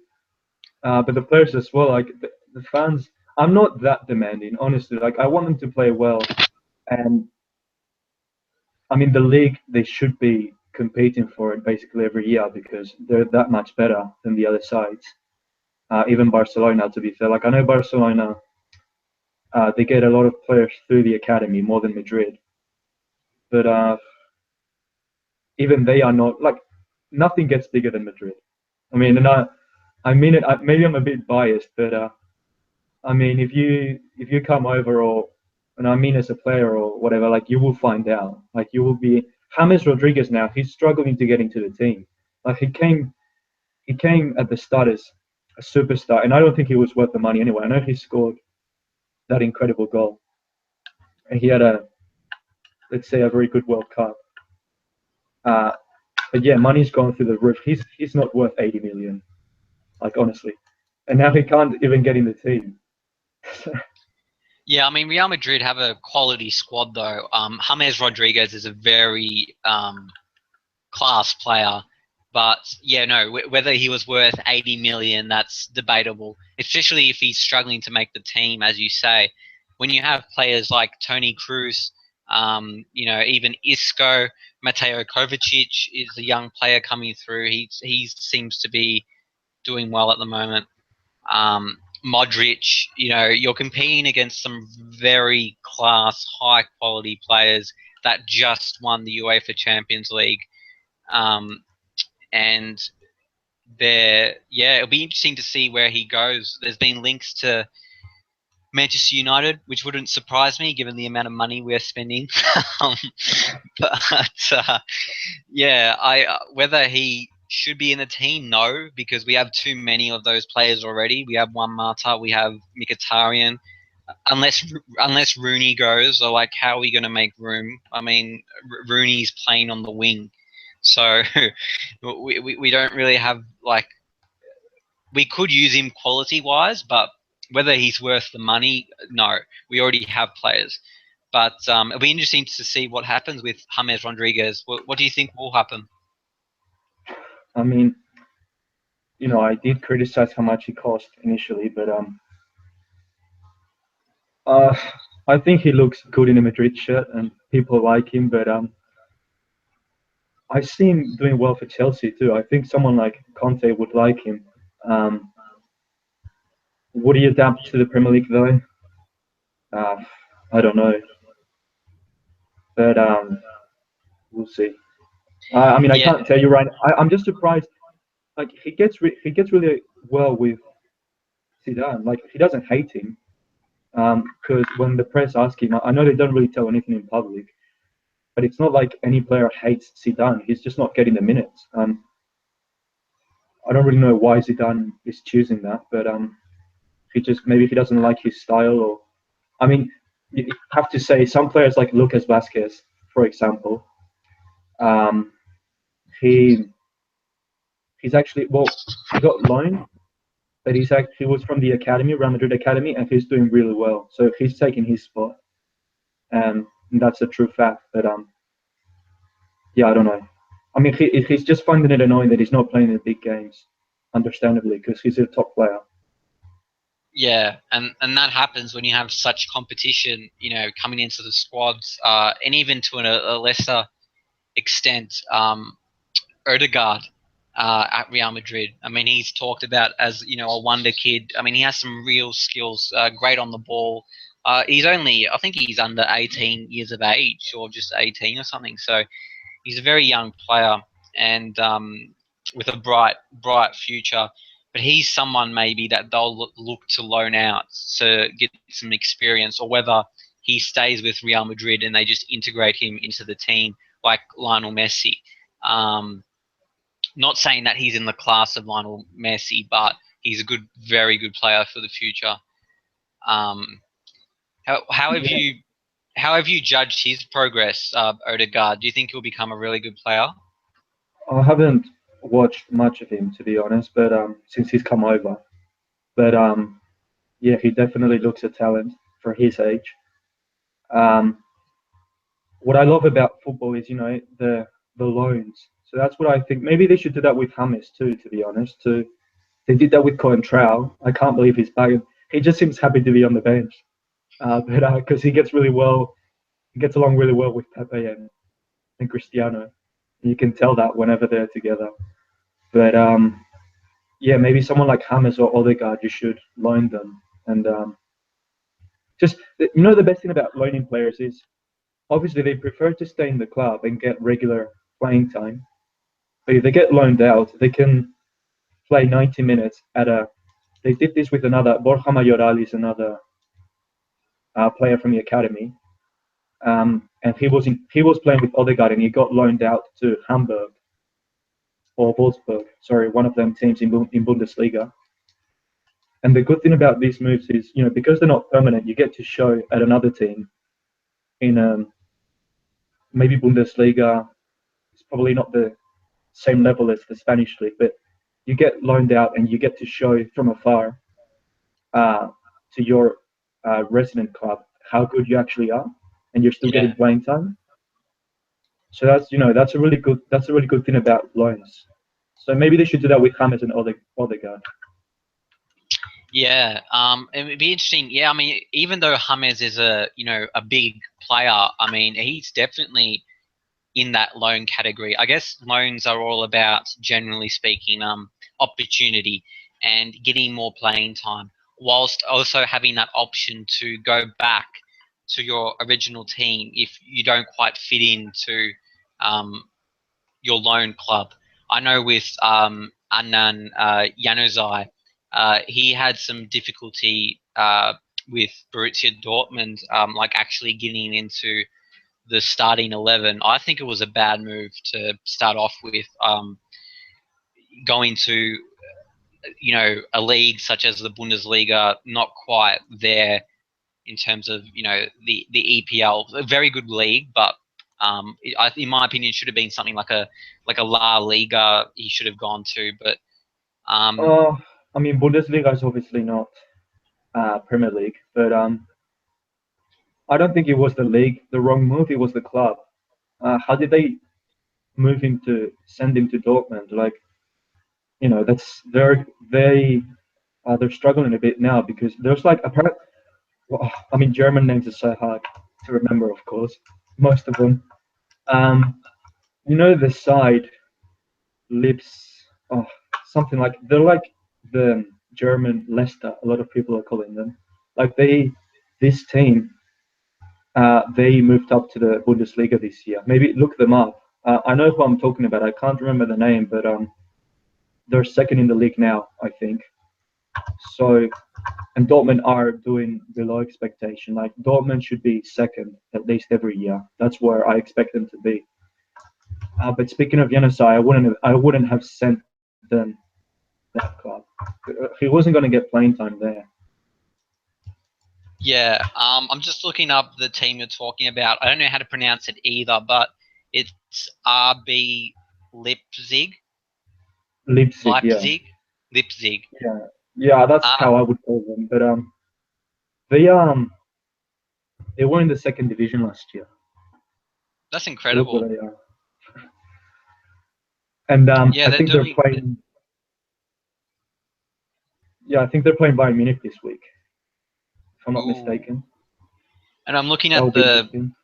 but the players as well. Like the fans, I'm not that demanding, honestly. Like I want them to play well, and I mean the league they should be competing for it basically every year because they're that much better than the other sides. Even Barcelona, to be fair. Like I know Barcelona, they get a lot of players through the academy more than Madrid, but even they are not like nothing gets bigger than Madrid. I mean, I mean it. Maybe I'm a bit biased, but I mean, if you come over or, and I mean as a player or whatever, like you will find out. Like you will be James Rodriguez now. He's struggling to get into the team. Like he came at the start as a superstar, and I don't think he was worth the money anyway. I know he scored that incredible goal, and he had a, let's say, a very good World Cup. Uh, but yeah, money's gone through the roof. He's not worth 80 million, like honestly. And now he can't even get in the team. yeah, I mean, Real Madrid have a quality squad though. James Rodriguez is a very class player, but yeah, no, whether he was worth 80 million, that's debatable. Especially if he's struggling to make the team, as you say. When you have players like Tony Cruz, you know, even Isco, Mateo Kovacic is a young player coming through. He seems to be doing well at the moment. Modric, you know, you're competing against some very class, high quality players that just won the UEFA Champions League. Um, and yeah, it'll be interesting to see where he goes. There's been links to Manchester United, which wouldn't surprise me given the amount of money we're spending. um, but yeah, I whether he should be in the team, no, because we have too many of those players already. We have Juan Mata, we have Mkhitaryan. Unless Rooney goes, or like, how are we going to make room? I mean, Rooney's playing on the wing, so we don't really have like, we could use him quality wise, but whether he's worth the money, no. We already have players. But it'll be interesting to see what happens with James Rodriguez. What do you think will happen? I mean, you know, I did criticize how much he cost initially, but uh, I think he looks good in a Madrid shirt, and people like him. But I see him doing well for Chelsea too. I think someone like Conte would like him. Um, would he adapt to the Premier League though? Uh, I don't know, but we'll see. I mean, I Yeah, can't tell you right. I'm just surprised. Like he gets really well with Zidane. Like he doesn't hate him. Because when the press ask him, I know they don't really tell anything in public, but it's not like any player hates Zidane. He's just not getting the minutes. I don't really know why Zidane is choosing that, but he just maybe he doesn't like his style, or I mean, you have to say some players like Lucas Vasquez, for example, um, he he's actually well, he got loaned, but he was from the academy, Real Madrid academy, and he's doing really well. So he's taking his spot, and that's a true fact. But yeah, I don't know. I mean, he's just finding it annoying that he's not playing in the big games, understandably, because he's a top player. Yeah, and that happens when you have such competition, coming into the squads, and even to a lesser extent, Odegaard at Real Madrid. I mean, he's talked about as a wonder kid. I mean, he has some real skills, great on the ball. I think he's under 18 years of age, or just 18 or something. So he's a very young player, and with a bright future. But he's someone maybe that they'll look to loan out to get some experience, or whether he stays with Real Madrid and they just integrate him into the team like Lionel Messi. Um, Not saying that he's in the class of Lionel Messi, but he's a very good player for the future. Um, how have Yeah, you judged his progress, Odegaard? Do you think he'll become a really good player? I haven't watched much of him to be honest, but since he's come over, but yeah, he definitely looks a talent for his age. Um, what I love about football is the loans. So that's what I think. Maybe they should do that with James too. To be honest, too. They did that with Coentrao. I can't believe he's back. He just seems happy to be on the bench, but because he gets along really well with Pepe and Cristiano. You can tell that whenever they're together. But yeah, maybe someone like James or Odegaard, you should loan them. And just the best thing about loaning players is obviously they prefer to stay in the club and get regular playing time. But if they get loaned out, they can play 90 minutes at a. They did this with another Borja Mayoral is another player from the academy, and he was playing with Odegaard and he got loaned out to Hamburg or Wolfsburg, sorry, one of them teams in Bundesliga. And the good thing about these moves is, because they're not permanent, you get to show at another team in maybe Bundesliga. It's probably not the same level as the Spanish league, but you get loaned out and you get to show from afar uh, to your resident club how good you actually are, and you're still getting Yeah. playing time. So that's a really good thing about loans. So maybe they should do that with James and Odegaard. Yeah, it would be interesting. Yeah, I mean, even though James is a big player, I mean, he's definitely in that loan category. I guess loans are all about, generally speaking, opportunity and getting more playing time, whilst also having that option to go back to your original team if you don't quite fit into um, your loan club. I know with Adnan Januzaj, he had some difficulty with Borussia Dortmund, like actually getting into the starting 11. I think it was a bad move to start off with, going to a league such as the Bundesliga, not quite there in terms of the EPL, a very good league, but in my opinion, should have been something like a La Liga. He should have gone to, but um, Uh, I mean, Bundesliga is obviously not Premier League, but I don't think it was the league, the wrong move. It was the club. How did they send him to Dortmund? Like, that's they're struggling a bit now because there's like apparent. Well, I mean, German names are so hard to remember, of course, most of them. Um, the side lips, oh, something like they're like the German Leicester. A lot of people are calling them. Like this team, they moved up to the Bundesliga this year. Maybe look them up. I know who I'm talking about. I can't remember the name, but they're second in the league now, I think. So, and Dortmund are doing below expectation. Like Dortmund should be second at least every year. That's where I expect them to be. But speaking of Januzaj, I wouldn't have sent them that club. He wasn't going to get playing time there. Yeah, I'm just looking up the team you're talking about. I don't know how to pronounce it either, but it's RB Leipzig. Leipzig, yeah, Leipzig. Leipzig. yeah, that's Uh, how I would call them. But they they were in the second division last year. that's Look incredible. where they are, and Yeah, I they're think they're doing. playing. Yeah, I think they're playing Bayern Munich this week, if I'm not Ooh. mistaken. And I'm looking That at will be the interesting.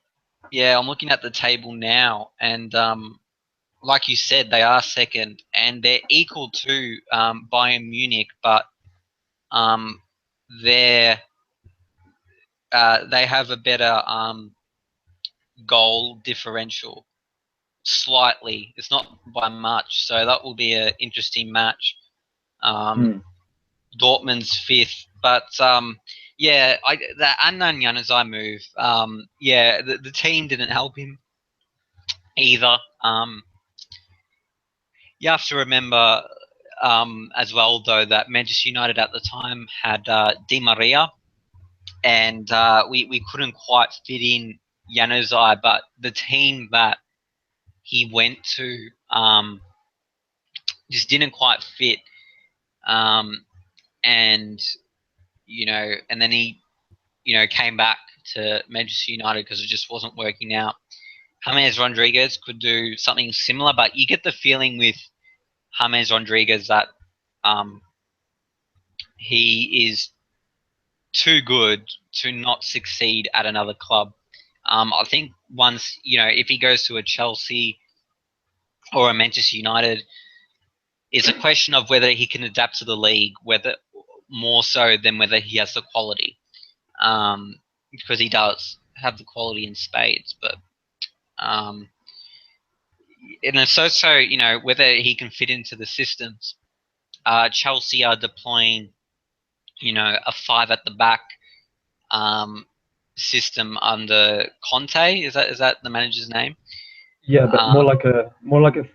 I'm looking at the table now, and like you said, they are second, and they're equal to Bayern Munich, but um, they're they have a better goal differential, slightly. It's not by much, so that will be an interesting match. Um, Hmm. Dortmund's fifth, but yeah, the Adnan Januzaj move. Yeah, the team didn't help him either. You have to remember as well, though, that Manchester United at the time had Di Maria, and we couldn't quite fit in Januzaj, but the team that he went to just didn't quite fit. Um, and and then he came back to Manchester United because it just wasn't working out. James Rodriguez could do something similar, but you get the feeling with James Rodriguez that um, he is too good to not succeed at another club. I think once, if he goes to a Chelsea or a Manchester United, it's a question of whether he can adapt to the league, whether more so than whether he has the quality. Because he does have the quality in spades, but um, and it's also whether he can fit into the systems. Chelsea are deploying a five at the back um, system under Conte. Is that the manager's name? Yeah, but Um, more like a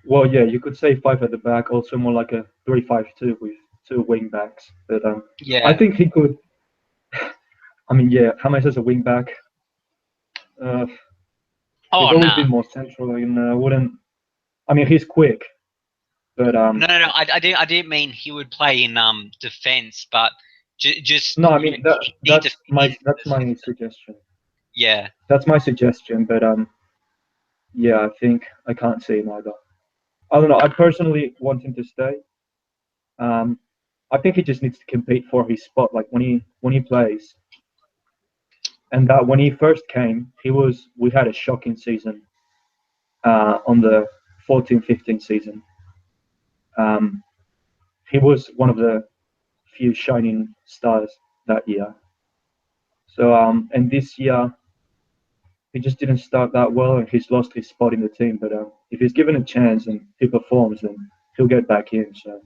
well, yeah, you could say five at the back, also more like a 3-5-2 with two wing backs. But I yeah. think he could. I mean, yeah, James as a wing back. Uh, he's Oh always no, been more central, and wouldn't. I mean, he's quick, but no. I didn't mean he would play in defense, but just no, I mean he need to fit into that's the my system. suggestion. Yeah, That's my suggestion, but yeah, I think I can't see him either. I don't know. I personally want him to stay. Um, I think he just needs to compete for his spot. Like when he plays, and that when he first came, we had a shocking season on the 14-15 season. Um, he was one of the few shining stars that year. So and this year he just didn't start that well, and he's lost his spot in the team. But if he's given a chance and he performs, then he'll get back in. So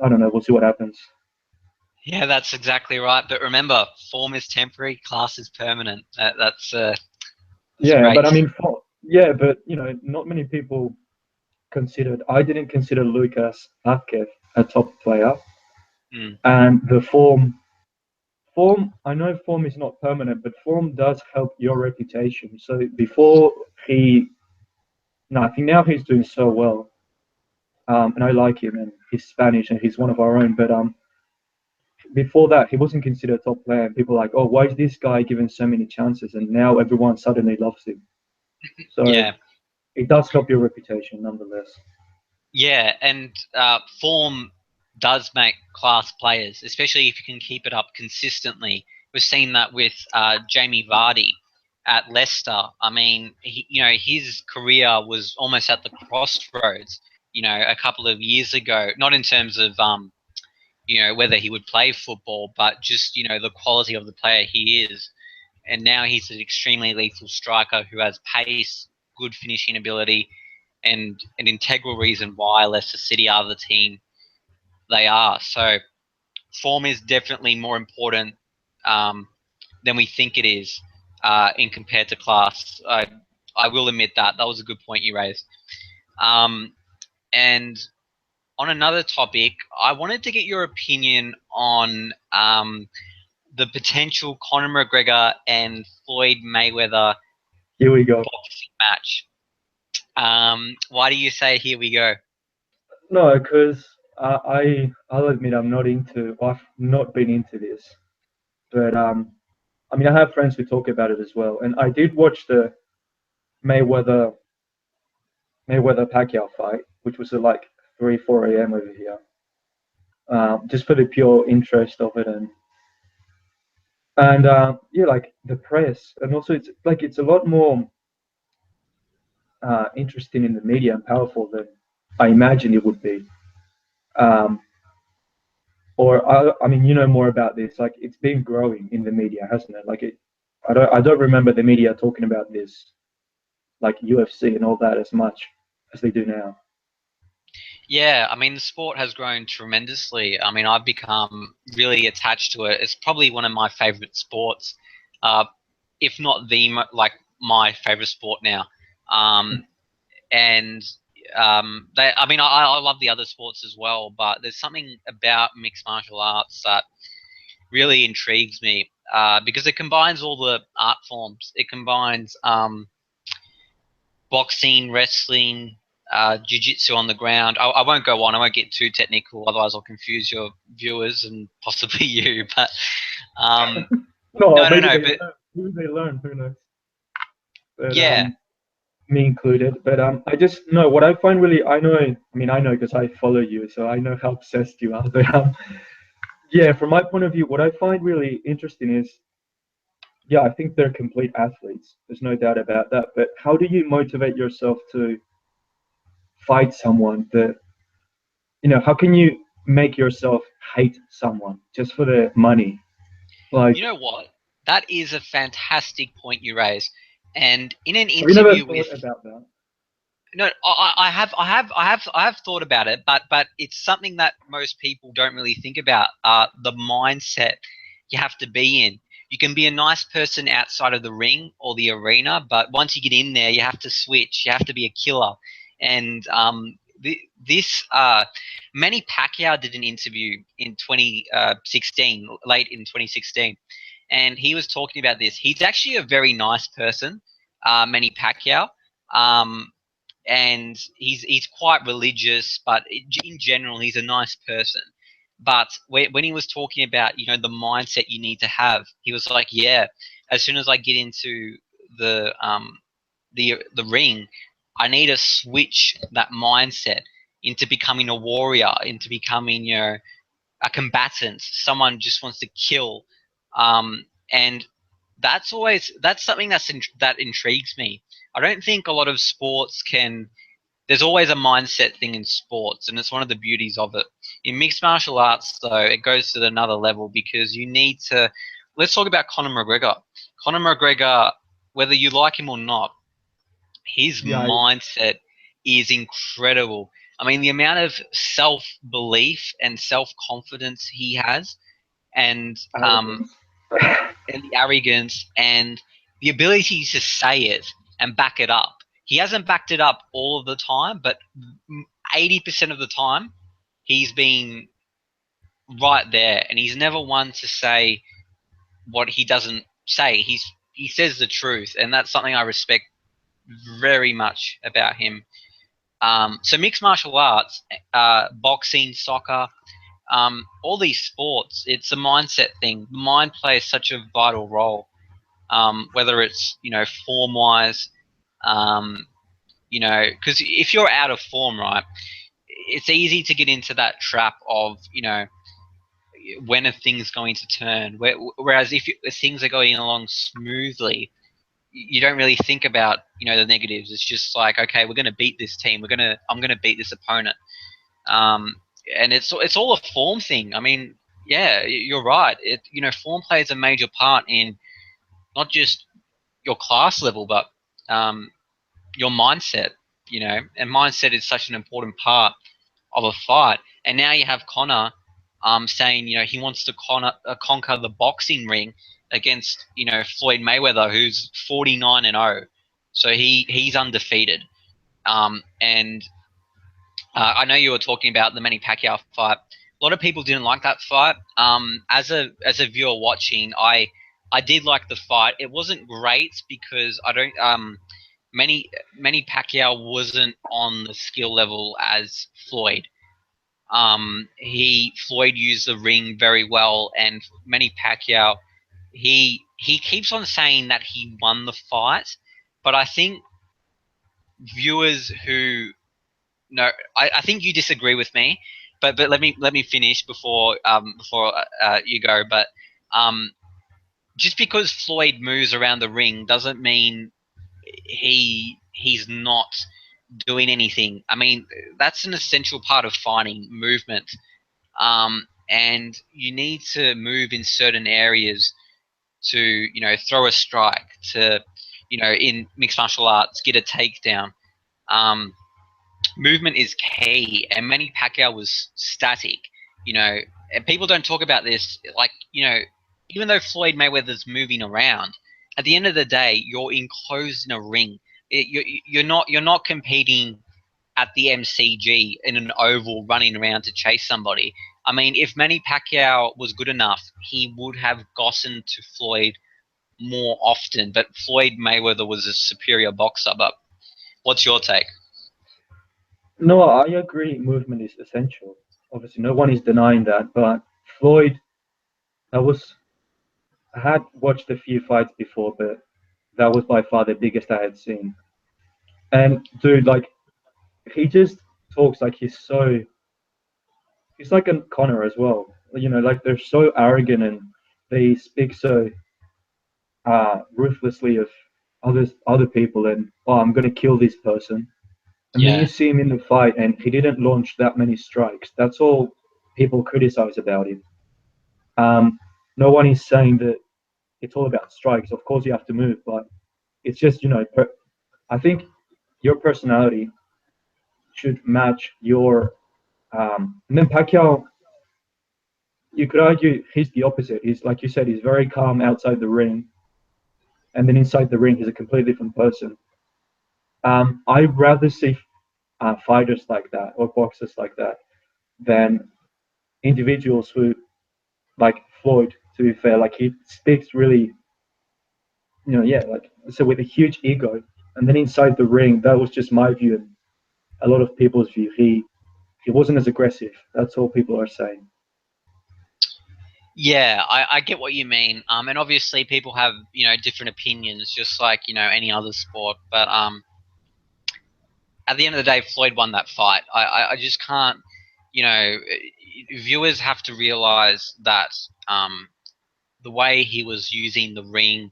I don't know. We'll see what happens. yeah, that's exactly right. But remember, form is temporary, class is permanent. That's a Yeah, great. but I mean, yeah, but not many people considered. I didn't consider Lucas Vazquez a top player, Mm, and the form. I know form is not permanent, but form does help your reputation. So before no, I think now he's doing so well, and I like him, and he's Spanish, and he's one of our own. But before that, he wasn't considered a top player, and people are like, oh, why is this guy given so many chances? And now everyone suddenly loves him. So yeah, it does help your reputation, nonetheless. yeah, and form does make class players, especially if you can keep it up consistently. We've seen that with Jamie Vardy at Leicester. I mean, his career was almost at the crossroads. A couple of years ago, not in terms of whether he would play football, but just the quality of the player he is. And now he's an extremely lethal striker who has pace, good finishing ability, and an integral reason why Leicester City are the team they are. So form is definitely more important um, than we think it is in compared to class. I will admit that. That was a good point you raised. And on another topic, I wanted to get your opinion on the potential Conor McGregor and Floyd Mayweather Here we go. boxing match. Why do you say here we go? No, because I'll admit I've not been into this, but I mean I have friends who talk about it as well, and I did watch the Mayweather Mayweather Pacquiao fight, which was at like 3 4 a.m. over here, just for the pure interest of it, and yeah, like the press, and also it's a lot more interesting in the media and powerful than I imagined it would be. Um, or I mean, you know more about this. Like it's been growing in the media, hasn't it? I don't remember the media talking about this, like UFC and all that, as much as they do now. Yeah, I mean, the sport has grown tremendously. I mean, I've become really attached to it. It's probably one of my favorite sports, uh, if not like my favorite sport now. Um, and I mean, I love the other sports as well, but there's something about mixed martial arts that really intrigues me because it combines all the art forms. It combines boxing, wrestling, jiu-jitsu on the ground. I won't go on. I won't get too technical, otherwise I'll confuse your viewers and possibly you. But um, No, no, no, maybe no. they But learn. Maybe they learn. Who knows? But yeah, me included. But I just know what I find really. I know because I follow you, so I know how obsessed you are. But yeah, from my point of view, what I find really interesting is, yeah, I think they're complete athletes. There's no doubt about that. But how do you motivate yourself to fight someone that, how can you make yourself hate someone just for the money? Like, you know what? That is a fantastic point you raise. And in an have you never interview with thought about that? no, I have thought about it, but it's something that most people don't really think about. The mindset you have to be in. You can be a nice person outside of the ring or the arena, but once you get in there, you have to switch. You have to be a killer. And this Manny Pacquiao did an interview in 2016, late in 2016, and he was talking about this. He's actually a very nice person, Manny Pacquiao. Um, and he's quite religious, but in general, he's a nice person. But when he was talking about the mindset you need to have, he was like, yeah, as soon as I get into the um the ring, I need to switch that mindset into becoming a warrior, into becoming a combatant, someone just wants to kill, and that's something that intrigues me. I don't think a lot of sports can. There's always a mindset thing in sports, and it's one of the beauties of it. In mixed martial arts, though, it goes to another level because you need to. Let's talk about Conor McGregor. Conor McGregor, whether you like him or not, his Yeah, mindset is incredible. I mean, the amount of self belief and self confidence he has, and arrogance. and the arrogance and the ability to say it and back it up. He hasn't backed it up all of the time, but 80% of the time, he's been right there, and he's never one to say what he doesn't say. He says the truth, and that's something I respect very much about him. So mixed martial arts, boxing, soccer, all these sports, it's a mindset thing. The mind plays such a vital role. Whether it's form wise, because if you're out of form, right, it's easy to get into that trap of when a thing's going to turn. Whereas if things are going along smoothly, you don't really think about the negatives. It's just like, okay, we're going to beat this team. I'm going to beat this opponent. Um, and it's all a form thing. I mean, yeah, you're right. Form plays a major part in not just your class level, but um, your mindset. And mindset is such an important part of a fight. And now you have Conor saying, he wants to conquer the boxing ring against, Floyd Mayweather, who's 49-0. So he's undefeated. And I know you were talking about the Manny Pacquiao fight. A lot of people didn't like that fight. As a viewer watching, I did like the fight. It wasn't great because I don't Manny Pacquiao wasn't on the skill level as Floyd. Floyd used the ring very well, and Manny Pacquiao, he keeps on saying that he won the fight, but I think viewers who no, I think you disagree with me, but let me finish before you go. But um, just because Floyd moves around the ring doesn't mean he's not doing anything. I mean, that's an essential part of fighting, movement. And you need to move in certain areas to, throw a strike, to, in mixed martial arts, get a takedown. Um, Movement is key, and Manny Pacquiao was static. And people don't talk about this. Like, even though Floyd Mayweather's moving around, at the end of the day, you're enclosed in a ring. You're not competing at the MCG in an oval, running around to chase somebody. I mean, if Manny Pacquiao was good enough, he would have gotten to Floyd more often. But Floyd Mayweather was a superior boxer. But what's your take? No, I agree. Movement is essential. Obviously, no one is denying that. But Floyd, that was I had watched a few fights before, but that was by far the biggest I had seen. And dude, like he just talks like he's like a Connor as well. Like they're so arrogant and they speak so ruthlessly of other people and oh, I'm gonna kill this person. And then you Yeah. see him in the fight and he didn't launch that many strikes. That's all people criticize about him. No one is saying that it's all about strikes. Of course, you have to move, but it's just I think your personality should match your. And then Pacquiao, you could argue he's the opposite. He's like you said, he's very calm outside the ring, and then inside the ring, he's a completely different person. I'd rather see fighters like that or boxers like that than individuals who, like Floyd. To be fair, like he speaks really, yeah, like so with a huge ego, and then inside the ring, that was just my view and a lot of people's view. He wasn't as aggressive. That's all people are saying. Yeah, I get what you mean. And obviously people have, different opinions, just like, any other sport. But at the end of the day, Floyd won that fight. I just can't, you know, viewers have to realize that the way he was using the ring,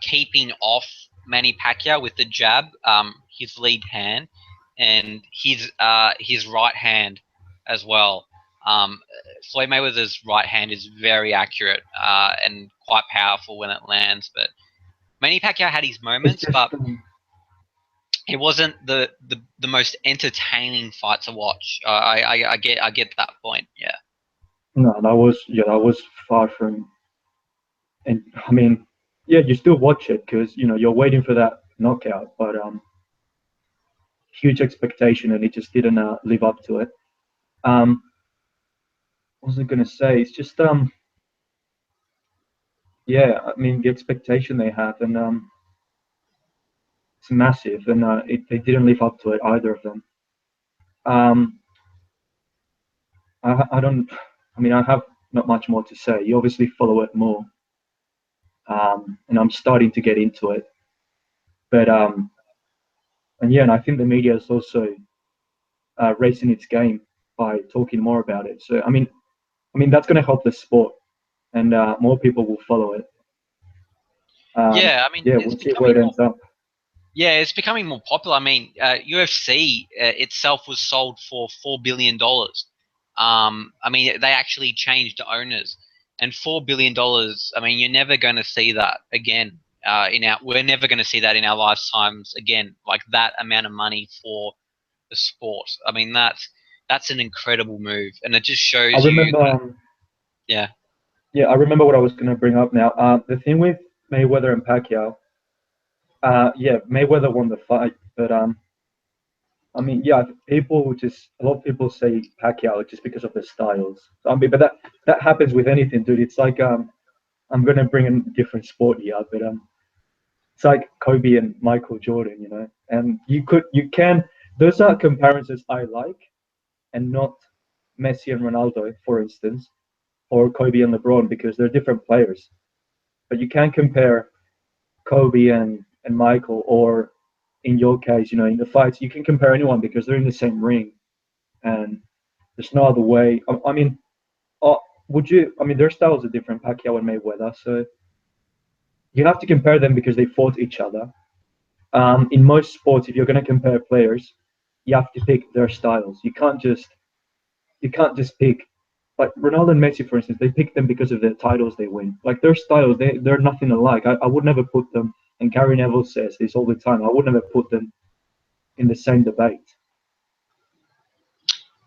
keeping off Manny Pacquiao with the jab, his lead hand, and his right hand as well. Um, Floyd Mayweather's right hand is very accurate and quite powerful when it lands. But Manny Pacquiao had his It's moments, just but it wasn't the most entertaining fight to watch. I get that point. Yeah. no, that was far from. And I mean, yeah, you still watch it because you're waiting for that knockout, but huge expectation, and it just didn't live up to it. Um, what was I gonna say? It's just yeah, I mean the expectation they have, and it's massive, and they didn't live up to it either of them. Um, I don't. I mean, I have not much more to say. You obviously follow it more, and I'm starting to get into it. But and yeah, and I think the media is also raising its game by talking more about it. So I mean that's going to help the sport, and more people will follow it. Yeah, I mean, Yeah, we'll see where it ends up. yeah, it's becoming more popular. I mean, UFC itself was sold for $4 billion. I mean, they actually changed owners, and $4 billion. I mean, you're never going to see that again. We're never going to see that in our lifetimes again. Like that amount of money for the sport. I mean, that's an incredible move, and it just I shows you remember. that. Yeah, Yeah, I remember what I was going to bring up now. The thing with Mayweather and Pacquiao. Yeah, Mayweather won the fight, but I mean, yeah, people just a lot of people say Pacquiao just because of the styles. I mean, but that happens with anything, dude. It's like I'm gonna bring in a different sport here, but it's like Kobe and Michael Jordan, you know. And you can those are comparisons I like, and not Messi and Ronaldo, for instance, or Kobe and LeBron because they're different players. But you can't compare Kobe and Michael, or in your case, you know, in the fights, you can compare anyone because they're in the same ring, and there's no other way. I mean, uh, would you? I mean, their styles are different, Pacquiao and Mayweather, so you have to compare them because they fought each other. In most sports, if you're going to compare players, you have to pick their styles. You can't just pick like Ronaldo and Messi, for instance. They pick them because of their titles they win. Like their styles, they're nothing alike. I would never put them. And Gary Neville says this all the time. I would never put them in the same debate.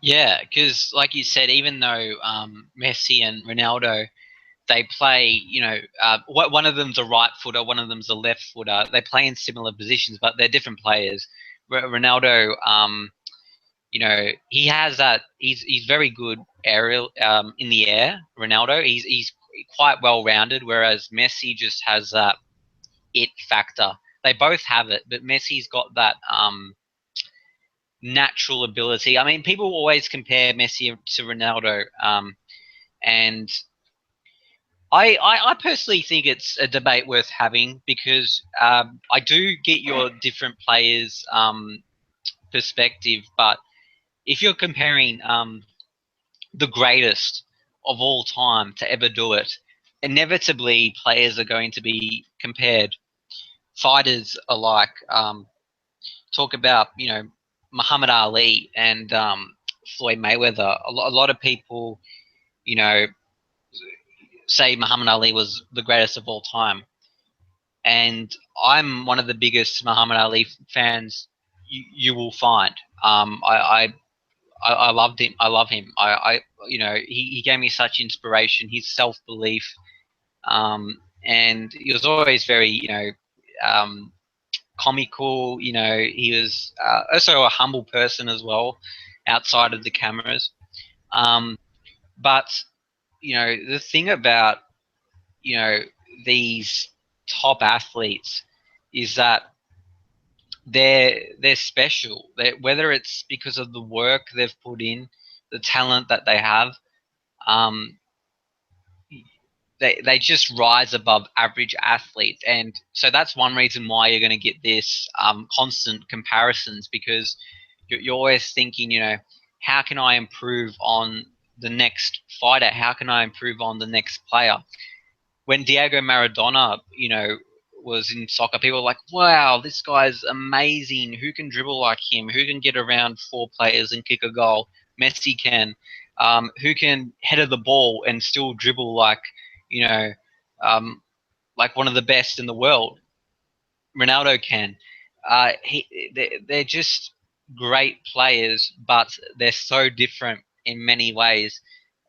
Yeah, because like you said, even though Messi and Ronaldo, they play, one of them's a right footer, one of them's a left footer. They play in similar positions, but they're different players. Ronaldo, he has that. He's very good aerial in the air. Ronaldo, he's quite well rounded, whereas Messi just has that it factor. They both have it, but Messi's got that natural ability. I mean, people always compare Messi to Ronaldo, and I personally think it's a debate worth having because I do get your different players' perspective, but if you're comparing the greatest of all time to ever do it, inevitably players are going to be compared. Fighters alike. Talk about Muhammad Ali and Floyd Mayweather. A lot of people you know say Muhammad Ali was the greatest of all time, and I'm one of the biggest Muhammad Ali fans you will find. I loved him. I love him. He gave me such inspiration. His self belief, and he was always very um, comical. He was also a humble person as well, outside of the cameras. Um, but the thing about you know these top athletes is that they're special. Whether it's because of the work they've put in, the talent that they have, um, they just rise above average athletes, and so that's one reason why you're going to get this constant comparisons because you're always thinking, how can I improve on the next fighter? How can I improve on the next player? When Diego Maradona, was in soccer, people were like, wow, this guy's amazing. Who can dribble like him? Who can get around four players and kick a goal? Messi can. Who can header the ball and still dribble you know, um, like one of the best in the world? Ronaldo can. They're just great players, but they're so different in many ways.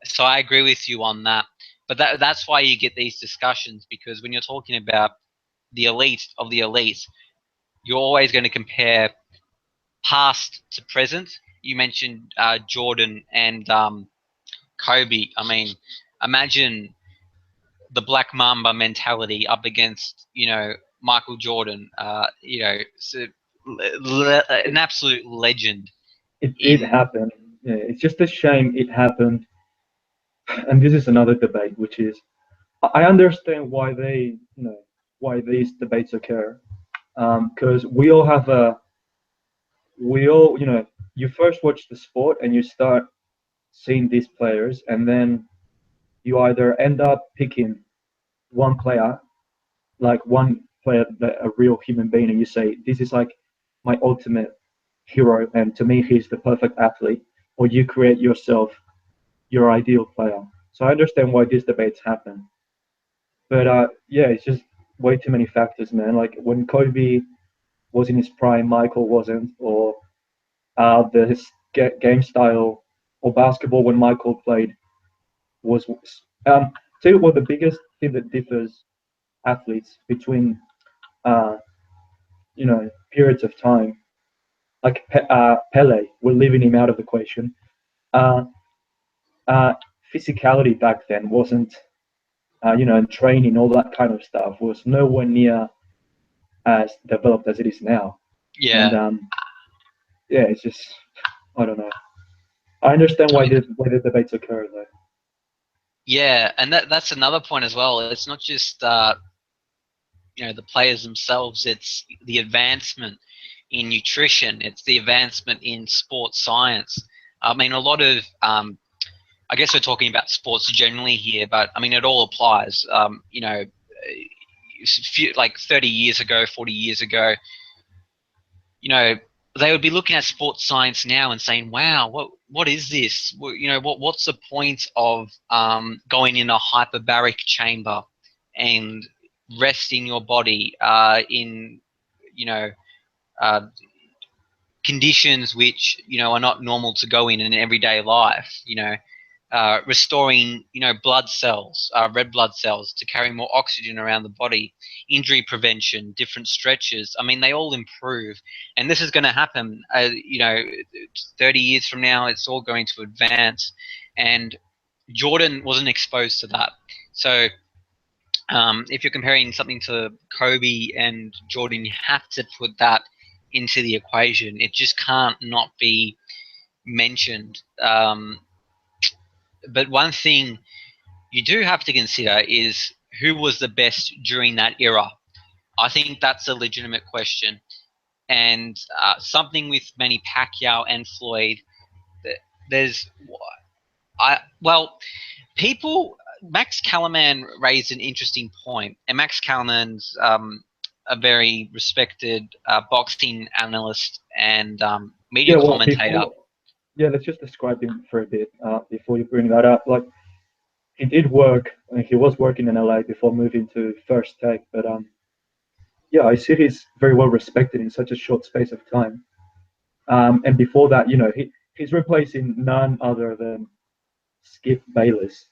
So I agree with you on that. But that's why you get these discussions because when you're talking about the elite of the elite, you're always going to compare past to present. You mentioned Jordan and Kobe. I mean, imagine the Black Mamba mentality up against Michael Jordan. So, an absolute legend It did in. happen. Yeah, it's just a shame it happened. And this is another debate, which is I understand why why these debates occur. Because we all, you first watch the sport and you start seeing these players, and then you either end up picking one player, like one player, that a real human being, and you say, this is like my ultimate hero, and to me, he's the perfect athlete, or you create yourself your ideal player. So I understand why these debates happen. But yeah, it's just way too many factors, man. Like when Kobe was in his prime, Michael wasn't, or his game style, or basketball when Michael played was. Tell you what, the biggest thing that differs athletes between, uh, periods of time like Pele, we're leaving him out of the equation. Uh, uh, Physicality back then wasn't, and training, all that kind of stuff was nowhere near as developed as it is now. And Yeah. yeah, it's just, I don't know. I understand I mean, why the debates occur though. yeah, and that's another point as well. It's not just the players themselves. It's the advancement in nutrition. It's the advancement in sports science. I mean, a lot of I guess we're talking about sports generally here, but I mean, it all applies. Like 30 years ago, 40 years ago, they would be looking at sports science now and saying, "Wow, what is this? What's the point of going in a hyperbaric chamber and resting your body in you know uh, conditions which are not normal to go in everyday life? Restoring blood cells, red blood cells, to carry more oxygen around the body, injury prevention, different stretches. I mean, they all improve, and this is going to happen. 30 years from now, it's all going to advance, and Jordan wasn't exposed to that. So if you're comparing something to Kobe and Jordan, you have to put that into the equation. It just can't not be mentioned. But one thing you do have to consider is who was the best during that era. I think that's a legitimate question. And something with Manny Pacquiao and Floyd, there's, people, Max Kellerman raised an interesting point, and Max Kellerman's a very respected boxing analyst and media Yeah, well, commentator. let's just describe him for a bit before you bring that up. Like, he did work, he was working in LA before moving to First Take, but yeah, I see he's very well respected in such a short space of time. And before that, he's replacing none other than Skip Bayless,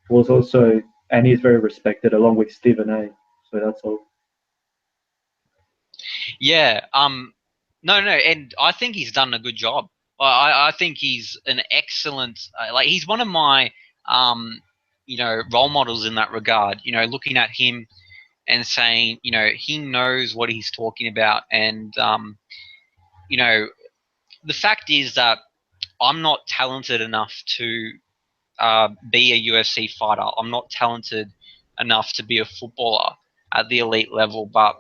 who was also, and he's very respected along with Stephen A. So that's all. Yeah. No, no, and I think he's done a good job. I think he's an excellent, he's one of my, role models in that regard. Looking at him and saying, he knows what he's talking about, and you know, the fact is that I'm not talented enough to be a UFC fighter. I'm not talented enough to be a footballer at the elite level, but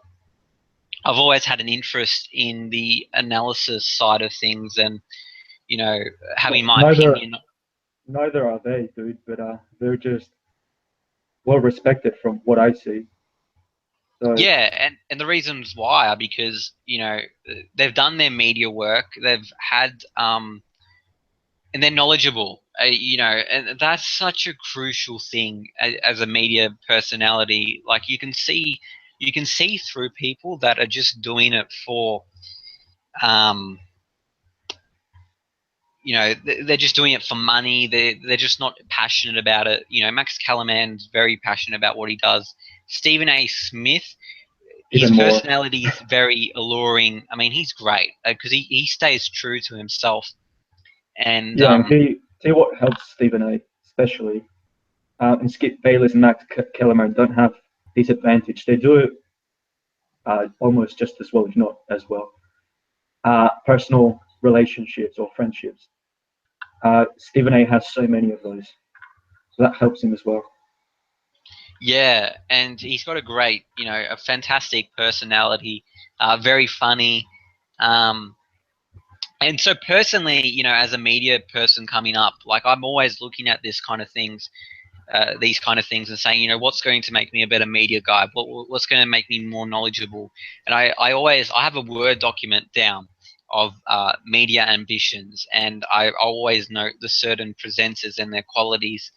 I've always had an interest in the analysis side of things, and you know, having Well, my opinion. neither are they, dude. But they're just well respected from what I see. So Yeah, and the reasons why are because they've done their media work, they've had and they're knowledgeable. And that's such a crucial thing as a media personality. Like you can see through people that are just doing it for um, they're just doing it for money. They're just not passionate about it. Max Kellerman's very passionate about what he does. Stephen A. Smith, his even more. personality is very alluring. I mean, he's great because he stays true to himself. And Yeah, and he tell you what helps Stephen A. especially, and Skip Bayless and Max Kellerman don't have this advantage. They do it almost just as well, if not as well. Personal relationships or friendships. Stephen A. has so many of those, so that helps him as well. yeah, and he's got a fantastic personality, very funny. Um, and so personally, as a media person coming up, like I'm always looking at these kind of things and saying, what's going to make me a better media guy? What's going to make me more knowledgeable? And I have a Word document down of media ambitions, and I always note the certain presenters and their qualities,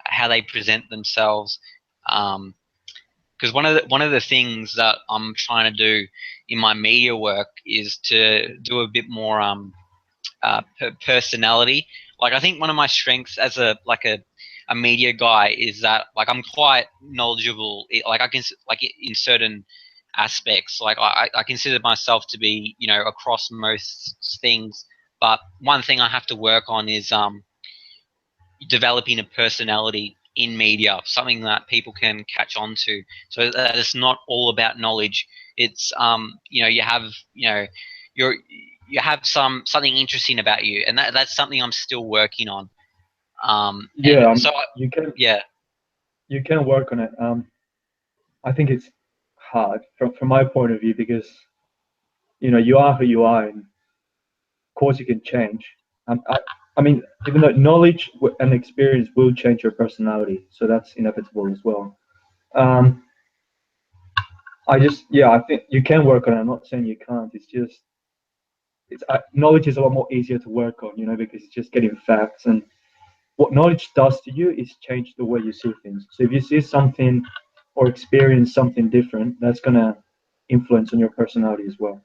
how they present themselves. Because one of the things that I'm trying to do in my media work is to do a bit more personality. Like I think one of my strengths as a media guy is that like I'm quite knowledgeable. Like I can like in certain aspects. Like I consider myself to be, you know, across most things, but one thing I have to work on is developing a personality in media, something that people can catch on to, so that it's not all about knowledge. It's you know, you're you have something interesting about you, and that's something I'm still working on. And Yeah, so you can yeah, you can work on it. I think it's hard from my point of view because you are who you are, and of course you can change. I mean, even though knowledge and experience will change your personality, so that's inevitable as well. Um, I think you can work on it. I'm not saying you can't. It's just knowledge is a lot more easier to work on, because it's just getting facts. And what knowledge does to you is change the way you see things. So if you see something or experience something different, that's gonna influence on your personality as well.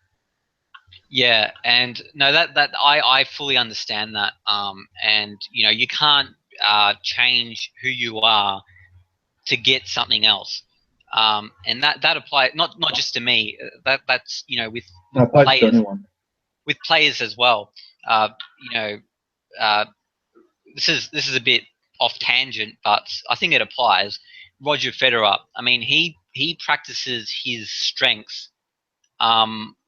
yeah, and no, that I fully understand that. And you know, you can't change who you are to get something else. And that applies not just to me. That's, you know, That applies to players, anyone. as well. You know, uh, this is a bit off tangent, but I think it applies. Roger Federer. I mean, he practices his strengths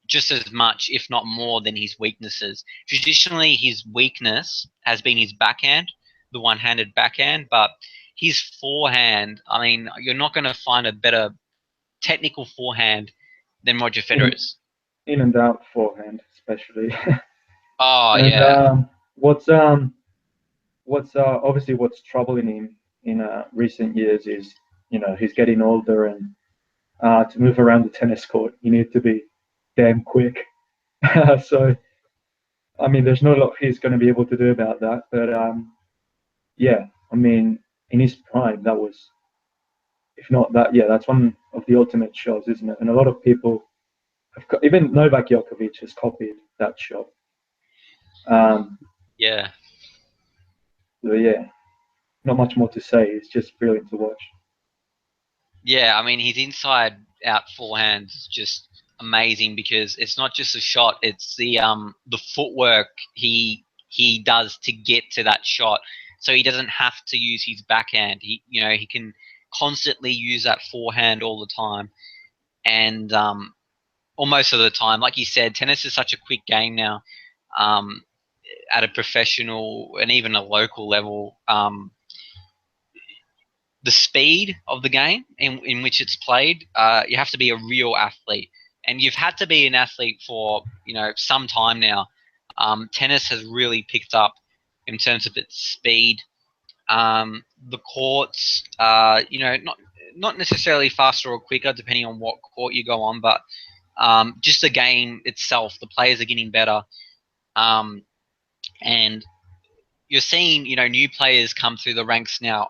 just as much, if not more, than his weaknesses. Traditionally, his weakness has been his backhand, the one-handed backhand, but his forehand, I mean, you're not going to find a better technical forehand than Roger In Federer's. in and out forehand, especially. Oh, And yeah. obviously what's troubling him in recent years is he's getting older, and to move around the tennis court you need to be damn quick. So I mean, there's not a lot he's going to be able to do about that. But yeah, I mean, in his prime, that was, if not that, yeah, that's one of the ultimate shots, isn't it? And a lot of people even Novak Djokovic has copied that shot. Um, Yeah. so yeah, not much more to say. It's just brilliant to watch. Yeah, I mean, his inside out forehand is just amazing because it's not just a shot; it's the footwork he does to get to that shot. So he doesn't have to use his backhand. He can constantly use that forehand all the time, and almost of the time, like you said, tennis is such a quick game now. Um, at a professional and even a local level, the speed of the game in which it's played, you have to be a real athlete, and you've had to be an athlete for some time now. Tennis has really picked up in terms of its speed. The courts, not necessarily faster or quicker, depending on what court you go on, but just the game itself, the players are getting better, and you're seeing new players come through the ranks now.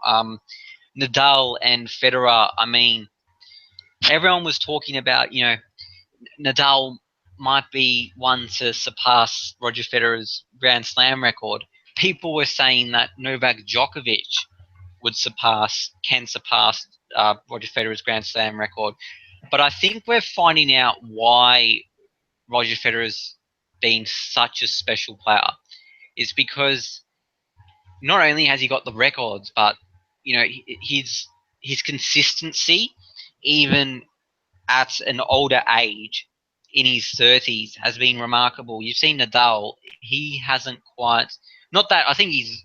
Nadal and Federer, I mean, everyone was talking about, Nadal might be one to surpass Roger Federer's Grand Slam record. People were saying that Novak Djokovic can surpass Roger Federer's Grand Slam record. But I think we're finding out why Roger Federer's been such a special player. Is because not only has he got the records, but his consistency, even at an older age, in his 30s, has been remarkable. You've seen Nadal; he hasn't quite. Not that I think he's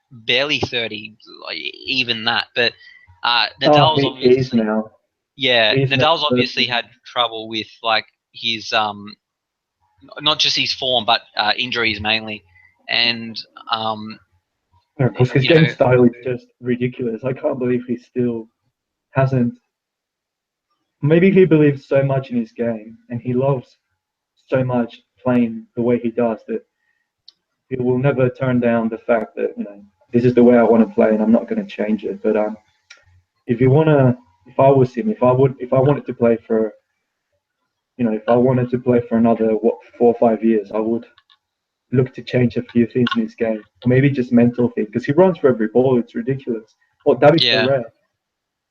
barely 30, like, even that. But Oh, Nadal's he is obviously, now. yeah, He's now Nadal's obviously 30. had trouble with like his not just his form, but injuries mainly, and um, Yeah, because his you game know, style is just ridiculous. I can't believe he still hasn't. Maybe he believes so much in his game, and he loves so much playing the way he does, that he will never turn down the fact that this is the way I want to play, and I'm not going to change it. But if I was him, if I wanted to play for, if I wanted to play for another 4 or 5 years, I would look to change a few things in his game, or maybe just mental thing, because he runs for every ball. It's ridiculous. Well, that is so yeah. rare.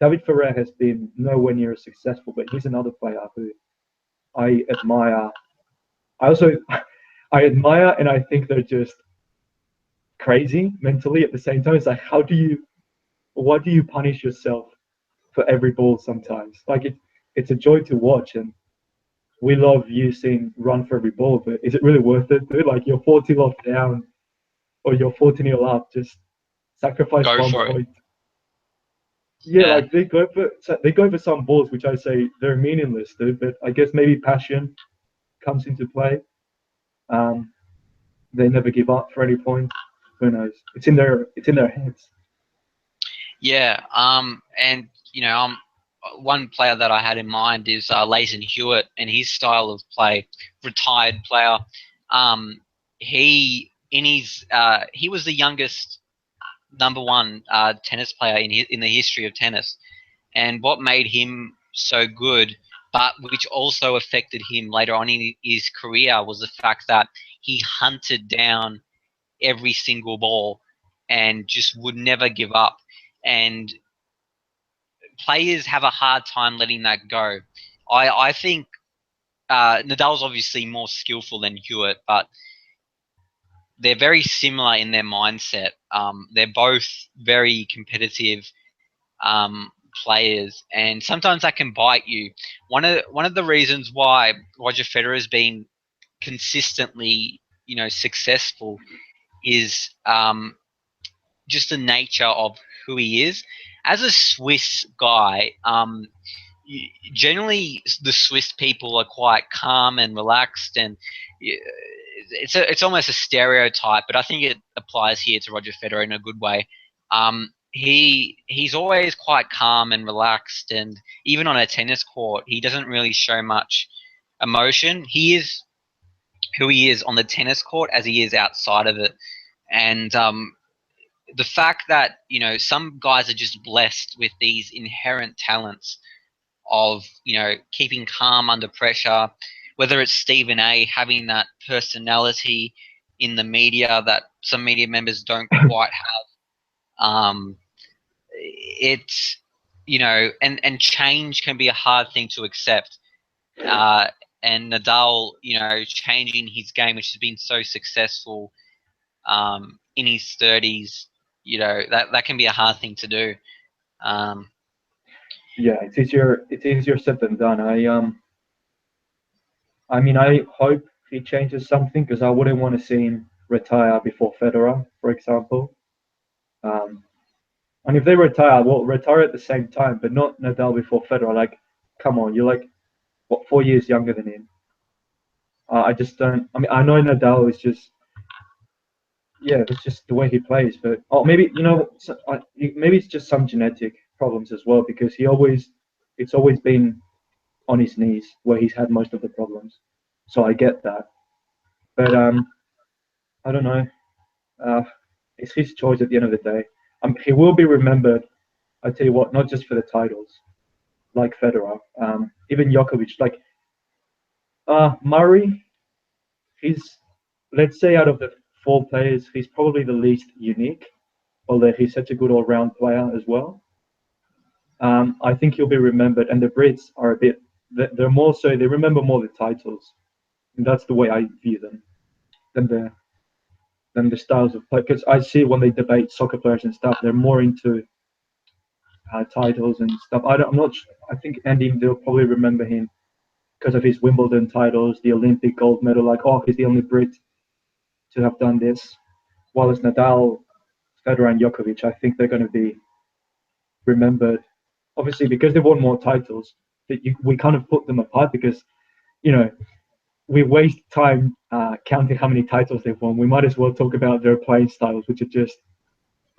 David Ferrer has been nowhere near as successful, but he's another player who I admire. I also I admire, and I think they're just crazy mentally at the same time. It's like, why do you punish yourself for every ball sometimes? Like it's a joy to watch, and we love using run for every ball, but is it really worth it, dude? Like you're 40 off down or you're 40-0 up, just sacrifice Go one for it. point. Yeah, Yeah. like they go for some balls which I say they're meaningless, dude. But I guess maybe passion comes into play. Um, they never give up for any point. Who knows? It's in their heads. Yeah. And one player that I had in mind is Leighton Hewitt and his style of play. Retired player. Um, he was the youngest number one tennis player in the history of tennis. And what made him so good, but which also affected him later on in his career, was the fact that he hunted down every single ball and just would never give up. And players have a hard time letting that go. I think Nadal's obviously more skillful than Hewitt, but they're very similar in their mindset. They're both very competitive um, players, and sometimes that can bite you. One of the reasons why Roger Federer has been consistently, successful is just the nature of who he is. As a Swiss guy, generally the Swiss people are quite calm and relaxed, and it's almost a stereotype, but I think it applies here to Roger Federer in a good way. He's always quite calm and relaxed, and even on a tennis court, he doesn't really show much emotion. He is who he is on the tennis court as he is outside of it, and the fact that some guys are just blessed with these inherent talents of keeping calm under pressure, whether it's Stephen A having that personality in the media that some media members don't quite have. It's and change can be a hard thing to accept. Uh, and Nadal, changing his game, which has been so successful in his 30s, that can be a hard thing to do. Um, Yeah, it's easier said than done. I mean, I hope he changes something because I wouldn't want to see him retire before Federer, for example. Um, and if they retire, well, retire at the same time, but not Nadal before Federer. Like, come on, you're like what 4 years younger than him. I just don't. I mean, I know Nadal is just yeah, that's just the way he plays. But maybe maybe it's just some genetic problems as well because it's always been on his knees where he's had most of the problems. So I get that, but I don't know. Uh, it's his choice at the end of the day. He will be remembered. I tell you what, not just for the titles, like Federer, even Djokovic, like Murray. He's let's say out of the four players, he's probably the least unique, although he's such a good all-round player as well. I think he'll be remembered, and the Brits are a bit. They're more so. They remember more the titles, and that's the way I view them than the styles of play. Because I see when they debate soccer players and stuff, they're more into titles and stuff. I'm not. I think Andy they'll probably remember him because of his Wimbledon titles, the Olympic gold medal. Like, oh, he's the only Brit to have done this. While as Nadal, Federer, and Djokovic, I think they're going to be remembered. Obviously, because they won more titles, we kind of put them apart because you know we waste time counting how many titles they've won. We might as well talk about their playing styles, which are just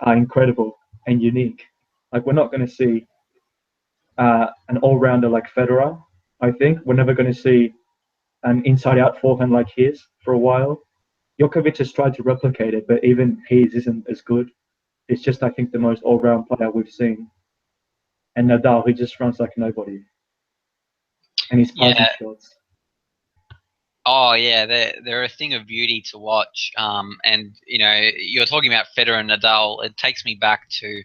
incredible and unique. Like we're not going to see an all-rounder like Federer. I think we're never going to see an inside-out forehand like his for a while. Djokovic has tried to replicate it, but even his isn't as good. It's just, I think, the most all-round player we've seen. And Nadal, he just runs like nobody, and his passing yeah. shots. Oh yeah, they're a thing of beauty to watch. And you're talking about Federer and Nadal. It takes me back to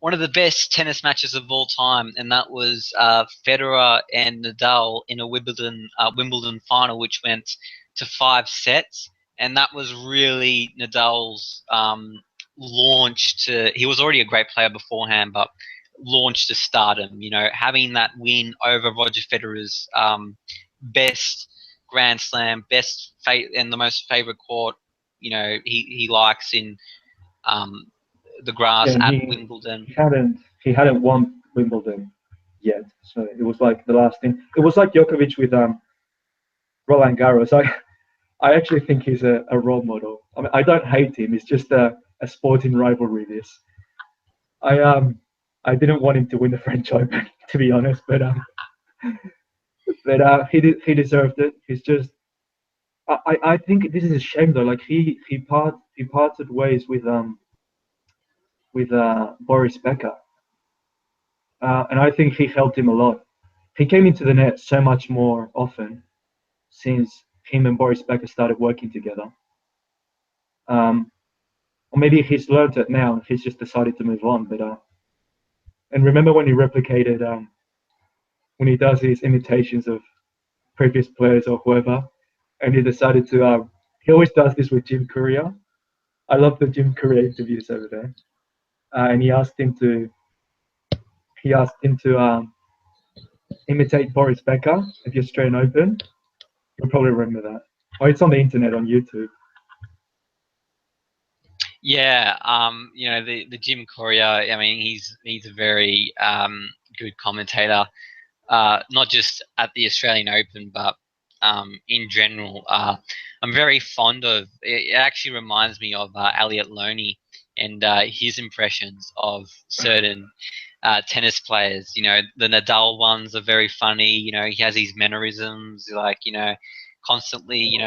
one of the best tennis matches of all time, and that was Federer and Nadal in a Wimbledon final, which went to 5 sets, and that was really Nadal's launch to. He was already a great player beforehand, but launch to stardom. You know, having that win over Roger Federer's best Grand Slam, and the most favorite court. You know, he likes in um, the Yeah, grass and at he Wimbledon. he hadn't won Wimbledon yet, so it was like the last thing. It was like Djokovic with Roland Garros. I actually think he's a role model. I mean, I don't hate him. It's just a sporting rivalry. This I I didn't want him to win the French Open, to be honest, but he deserved it. He's just I think this is a shame though. Like he parted ways with Boris Becker, and I think he helped him a lot. He came into the net so much more often since him and Boris Becker started working together. Um, or maybe he's learned it now. He's just decided to move on. But and remember when he replicated when he does his imitations of previous players or whoever, and he decided to he always does this with Jim Courier. I love the Jim Courier interviews over there, and he asked him to imitate Boris Becker at the Australian Open. You'll probably remember that. Oh, it's on the internet on YouTube. Yeah, you know the Jim Courier. I mean, he's a very good commentator, not just at the Australian Open, but in general. I'm very fond of. It actually reminds me of Elliot Loney and his impressions of certain tennis players. You know, the Nadal ones are very funny. You know, he has these mannerisms, like constantly,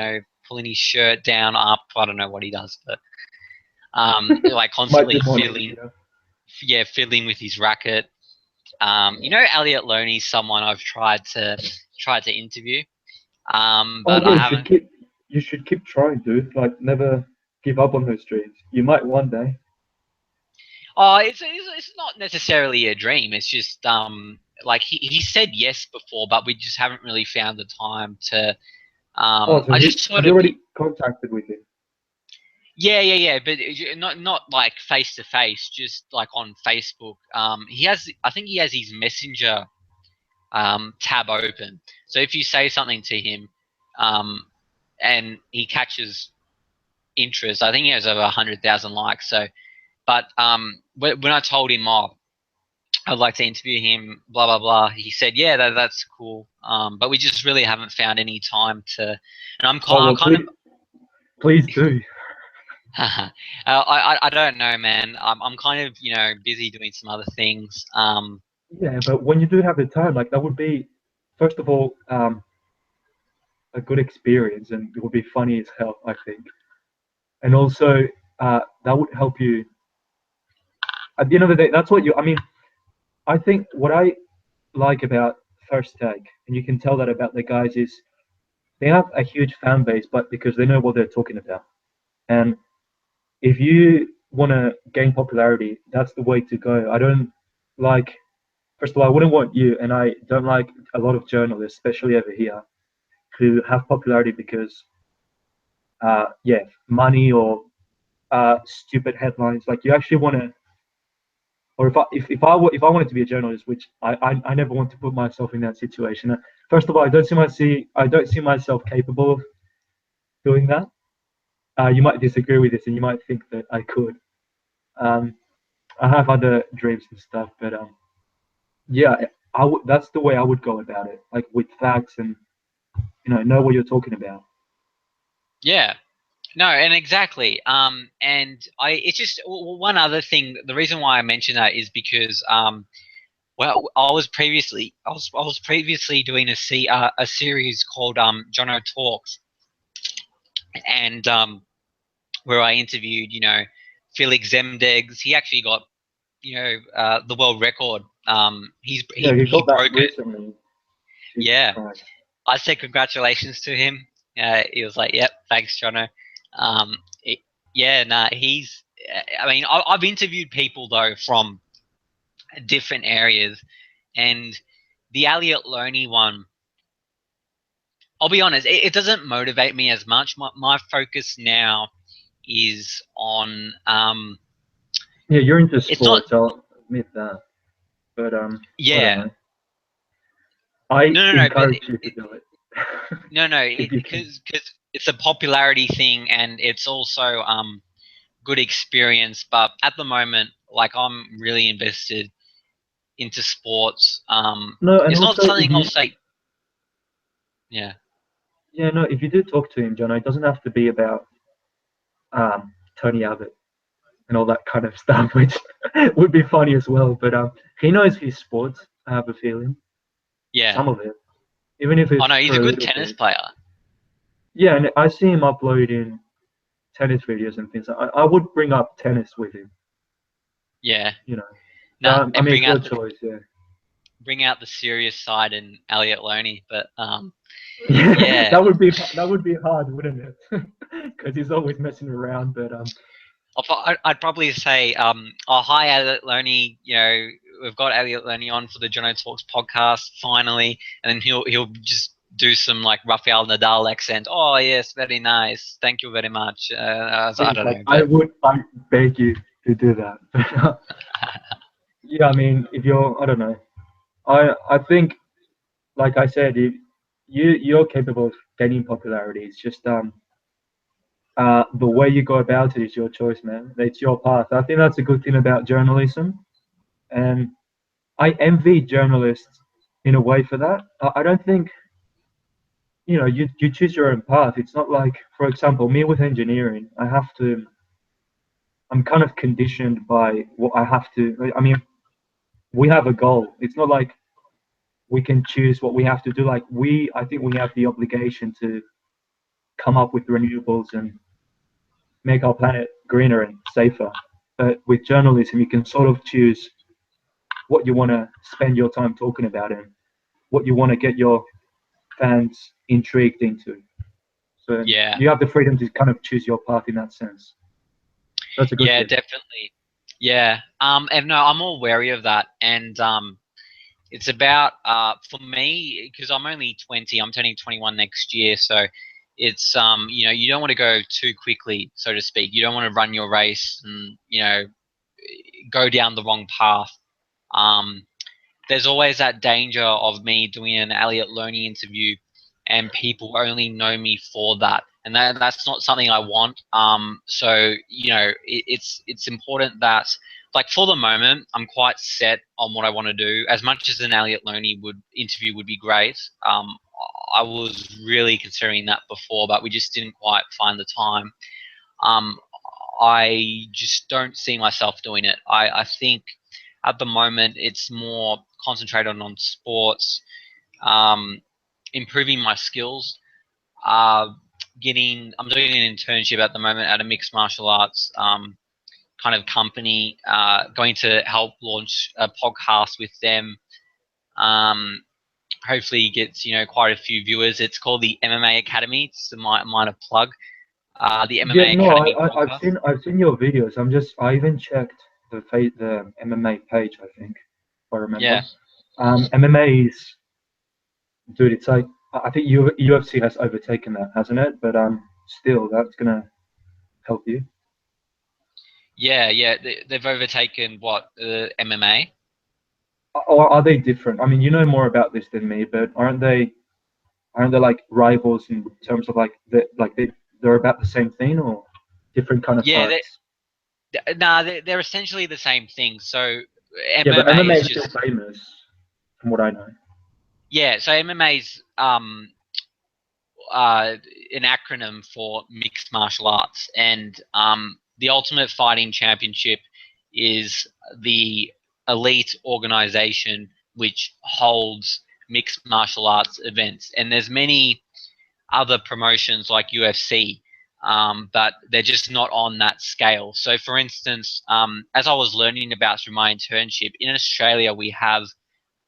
pulling his shirt down, up. I don't know what he does, but like Might constantly be money, you know. fiddling with his racket. Elliot Loney's someone I've tried to interview, Oh but yeah, I haven't. you should keep trying, dude. Like never give up on those dreams. You might one day. Oh, it's not necessarily a dream. It's just like he said yes before, but we just haven't really found the time to. Oh, so I just have sort you of already contacted with him? yeah, but not like face to face, just like on Facebook. I think he has his messenger tab open. So if you say something to him, um, and he catches interest, I think he has over 100,000 likes. So, but when I told him, oh, I'd like to interview him, blah blah blah, he said, yeah, that's cool. But we just really haven't found any time to. And Oh I'm well, kind of. please do. I don't know, man. I'm kind of busy doing some other things. Yeah, but when you do have the time, like that would be, first of all, a good experience, and it would be funny as hell, I think. And also, that would help you. At the end of the day, that's what you. I mean, I think what I like about First Take, and you can tell that about the guys, is they have a huge fan base, but because they know what they're talking about. And if you want to gain popularity, that's the way to go. I don't like, first of all, I wouldn't want you, and I don't like a lot of journalists, especially over here, who have popularity because, yeah, money or stupid headlines. Like you actually want to, or if I wanted to be a journalist, which I never want to put myself in that situation. First of all, I don't see myself capable of doing that. You might disagree with this, and you might think that I could. Um, I have other dreams and stuff, but yeah, that's the way I would go about it, like with facts and know what you're talking about. Yeah, no, and exactly. And it's just one other thing. The reason why I mention that is because well, I was previously doing a series called Jono Talks, and where I interviewed Felix Zemdegs. He actually got the world record. Yeah, you He got that broke it. recently. Jesus Yeah, Christ. I said congratulations to him. He was like, "Yep, thanks, Jono." Um, it, yeah, nah, he's. I mean, I've interviewed people though from different areas. And the Elliot Loney one, I'll be honest, it doesn't motivate me as much. My focus now is on Yeah, you're into it's not sports. I'll admit that, but I don't yeah know. I no but encourage you to do it no if you can. because it's a popularity thing, and it's also good experience. But at the moment, like, I'm really invested into sports. No, and It's not also if something I'll you, say. Yeah, yeah, no, if you do talk to him, John, it doesn't have to be about Tony Abbott and all that kind of stuff, which would be funny as well. But he knows his sports. I have a feeling yeah. some of it, even if I it's know he's for a a good little tennis bit. player. Yeah, and I see him uploading tennis videos and things. I would bring up tennis with him, Yeah, you know. nah, I and mean, it's your choice, yeah. bring out the serious side in Elliot Loney. But Yeah, yeah, that would be hard, wouldn't it? Because he's always messing around. But I'd probably say, oh, hi, Elliot Loney. You know, we've got Elliot Loney on for the Jono Talks podcast finally, and then he'll just do some like Rafael Nadal accent. Oh yes, very nice. Thank you very much. I please, don't like, know, but I beg you to do that. Yeah, I mean, if you're, I don't know. I think, like I said, if you're capable of gaining popularity. It's just the way you go about it is your choice, man. It's your path. I think that's a good thing about journalism, and I envy journalists in a way for that. I don't think you choose your own path. It's not like, for example, me with engineering, I'm kind of conditioned by what I have to. I mean, we have a goal. It's not like we can choose what we have to do. Like I think we have the obligation to come up with renewables and make our planet greener and safer. But with journalism, you can sort of choose what you want to spend your time talking about and what you want to get your fans intrigued into. So yeah, you have the freedom to kind of choose your path in that sense. That's a good yeah, thing. definitely, yeah. And no, I'm all wary of that, and it's about for me, because I'm only 20. I'm turning 21 next year, so it's you know, you don't want to go too quickly, so to speak. You don't want to run your race and, you know, go down the wrong path. Um, there's always that danger of me doing an Elliot Loney interview and people only know me for that. And that's not something I want. So, you know, it's important that, like, for the moment, I'm quite set on what I want to do. As much as an Elliot Loney interview would be great, I was really considering that before, but we just didn't quite find the time. Um, I just don't see myself doing it. I think at the moment it's more concentrated on sports, um, improving my skills. Uh, I'm doing an internship at the moment at a mixed martial arts kind of company, going to help launch a podcast with them. Um, hopefully gets, you know, quite a few viewers. It's called the MMA Academy. It's a minor plug. The Yeah, MMA no, Academy podcast. I've seen your videos. I even checked the MMA page. I think, if I Yeah. remember. MMA is, dude. It's like I think UFC has overtaken that, hasn't it? But still, that's gonna help you. Yeah, yeah, they've overtaken what, MMA. Or are they different? I mean, you know more about this than me, but aren't they like rivals in terms of like they're about the same thing or different kind of Yeah, fights? nah, they're essentially the same thing. So Yeah, but MMA MMA is is still just, famous, from what I know. yeah. So MMA's an acronym for mixed martial arts, and the Ultimate Fighting Championship is the elite organization which holds mixed martial arts events. And there's many other promotions like UFC, but they're just not on that scale. So, for instance, as I was learning about through my internship in Australia, we have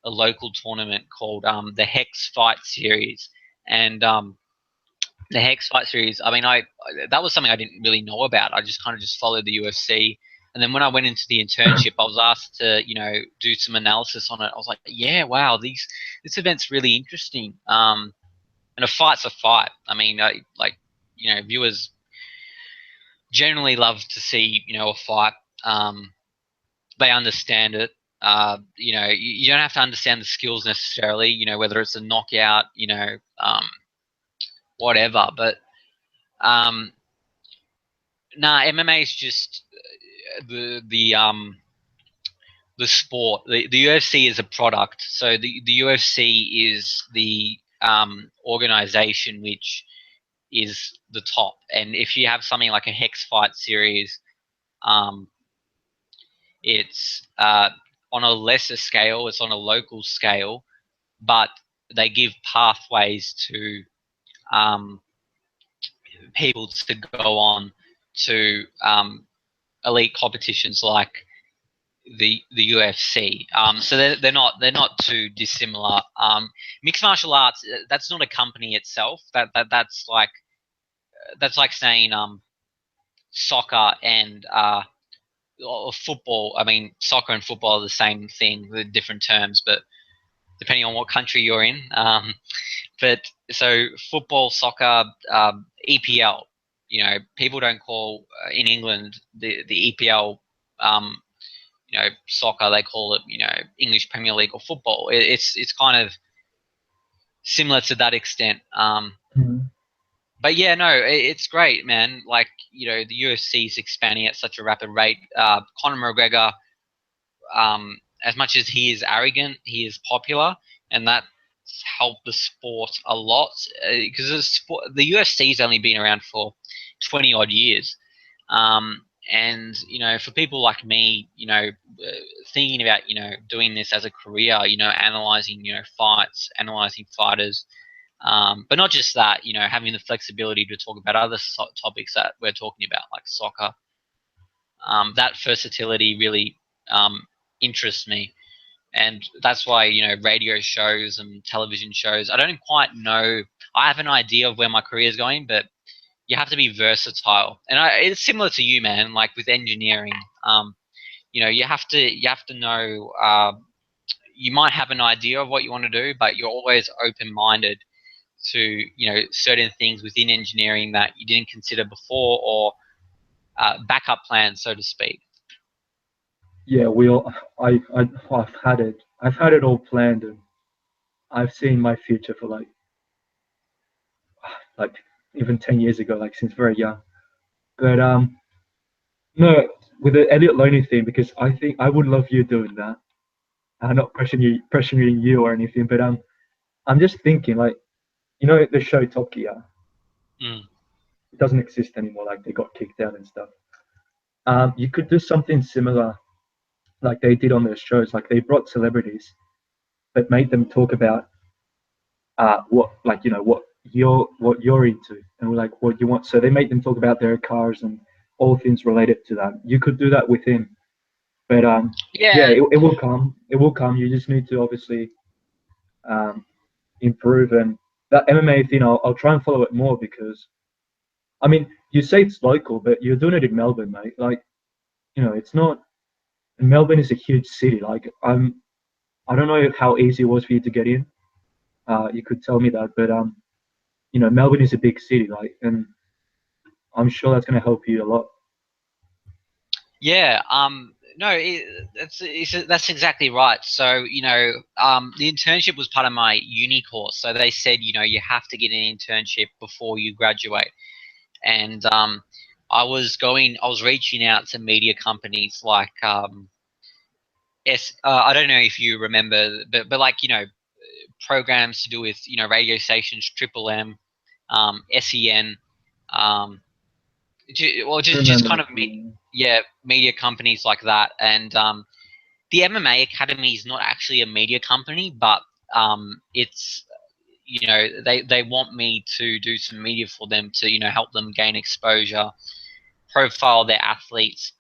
a local tournament called the Hex Fight Series, and the Hex Fight Series. I mean, I that was something I didn't really know about. I just kind of just followed the UFC. And then when I went into the internship, I was asked to, do some analysis on it. I was like, yeah, wow, this event's really interesting. And a fight's a fight. I mean, viewers generally love to see, a fight. They understand it. You don't have to understand the skills necessarily, whether it's a knockout, whatever. But MMA is just the sport. The UFC is a product. So the UFC is the organization which is the top. And if you have something like a Hex Fight series, um, it's on a lesser scale, it's on a local scale, but they give pathways to people to go on to elite competitions like the UFC. So they're not too dissimilar. Mixed martial arts, that's not a company itself. That's like saying soccer and or football. I mean, soccer and football are the same thing with different terms, but depending on what country you're in. But so football, soccer, EPL. People don't call in England the EPL. Soccer. They call it English Premier League or football. It's kind of similar to that extent. But yeah, no, it's great, man. Like, the UFC is expanding at such a rapid rate. Conor McGregor, as much as he is arrogant, he is popular, and that's helped the sport a lot. Because the UFC's only been around for 20 odd years. And for people like me, thinking about doing this as a career, analyzing fights, analyzing fighters, but not just that, having the flexibility to talk about other topics that we're talking about, like soccer. That versatility really interests me, and that's why radio shows and television shows. I don't quite know. I have an idea of where my career is going, but you have to be versatile, and it's similar to you, man. Like with engineering, you have to know. You might have an idea of what you want to do, but you're always open-minded to certain things within engineering that you didn't consider before, or backup plans, so to speak. Yeah, I've had it. I've had it all planned, and I've seen my future for like even 10 years ago, like since very young. But no, with the Elliot Loney thing, because I think I would love you doing that. I'm not pressuring you or anything, but I'm just thinking like, the show Top Gear. Mm. It doesn't exist anymore. Like they got kicked out and stuff. You could do something similar, like they did on their shows. Like they brought celebrities, but made them talk about what you're into and like what you want. So they make them talk about their cars and all things related to that. You could do that with him, but yeah, Yeah, it will come. It will come. You just need to obviously um, improve. And that MMA thing, I'll try and follow it more because I mean, you say it's local, but you're doing it in Melbourne, mate. Like, it's not. Melbourne is a huge city. Like, I don't know how easy it was for you to get in. You could tell me that, but Melbourne is a big city, like, and I'm sure that's going to help you a lot. yeah. No, that's exactly right. So, the internship was part of my uni course. So they said, you have to get an internship before you graduate. And I was reaching out to media companies like I don't know if you remember, but like programs to do with radio stations, Triple M, SEN, um, just Remember? kind of media companies like that. And the MMA Academy is not actually a media company, but it's they want me to do some media for them to help them gain exposure, profile their athletes.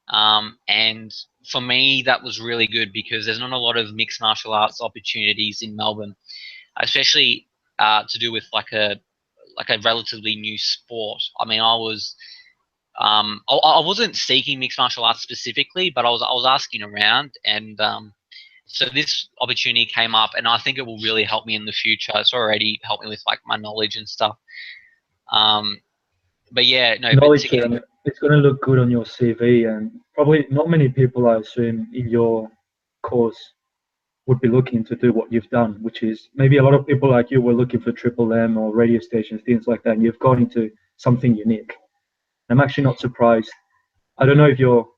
And for me, that was really good because there's not a lot of mixed martial arts opportunities in Melbourne, especially to do with like a relatively new sport. I mean, I wasn't seeking mixed martial arts specifically, but I was asking around, and so this opportunity came up, and I think it will really help me in the future. It's already helped me with like my knowledge and stuff. But yeah, no, but to Knowledge, get it's going to look good on your CV, and probably not many people, I assume, in your course would be looking to do what you've done, which is maybe a lot of people like you were looking for Triple M or radio stations, things like that, and you've gone into something unique. I'm actually not surprised. I don't know if you're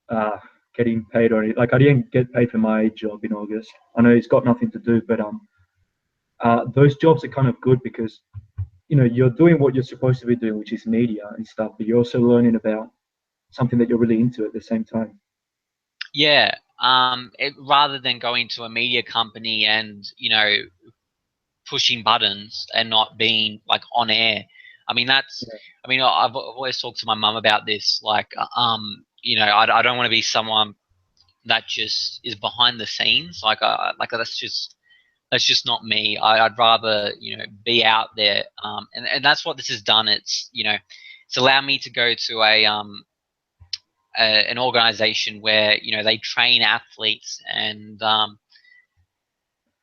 uh, getting paid or anything. Like I didn't get paid for my job in August. I know it's got nothing to do, but those jobs are kind of good because you're doing what you're supposed to be doing, which is media and stuff, but you're also learning about something that you're really into at the same time. yeah, rather than going to a media company and pushing buttons and not being like on air. I mean that's. Yeah. I mean I've always talked to my mum about this. Like I don't want to be someone that just is behind the scenes. Like that's just not me. I'd rather be out there, and that's what this has done. It's allowed me to go to an organization where they train athletes and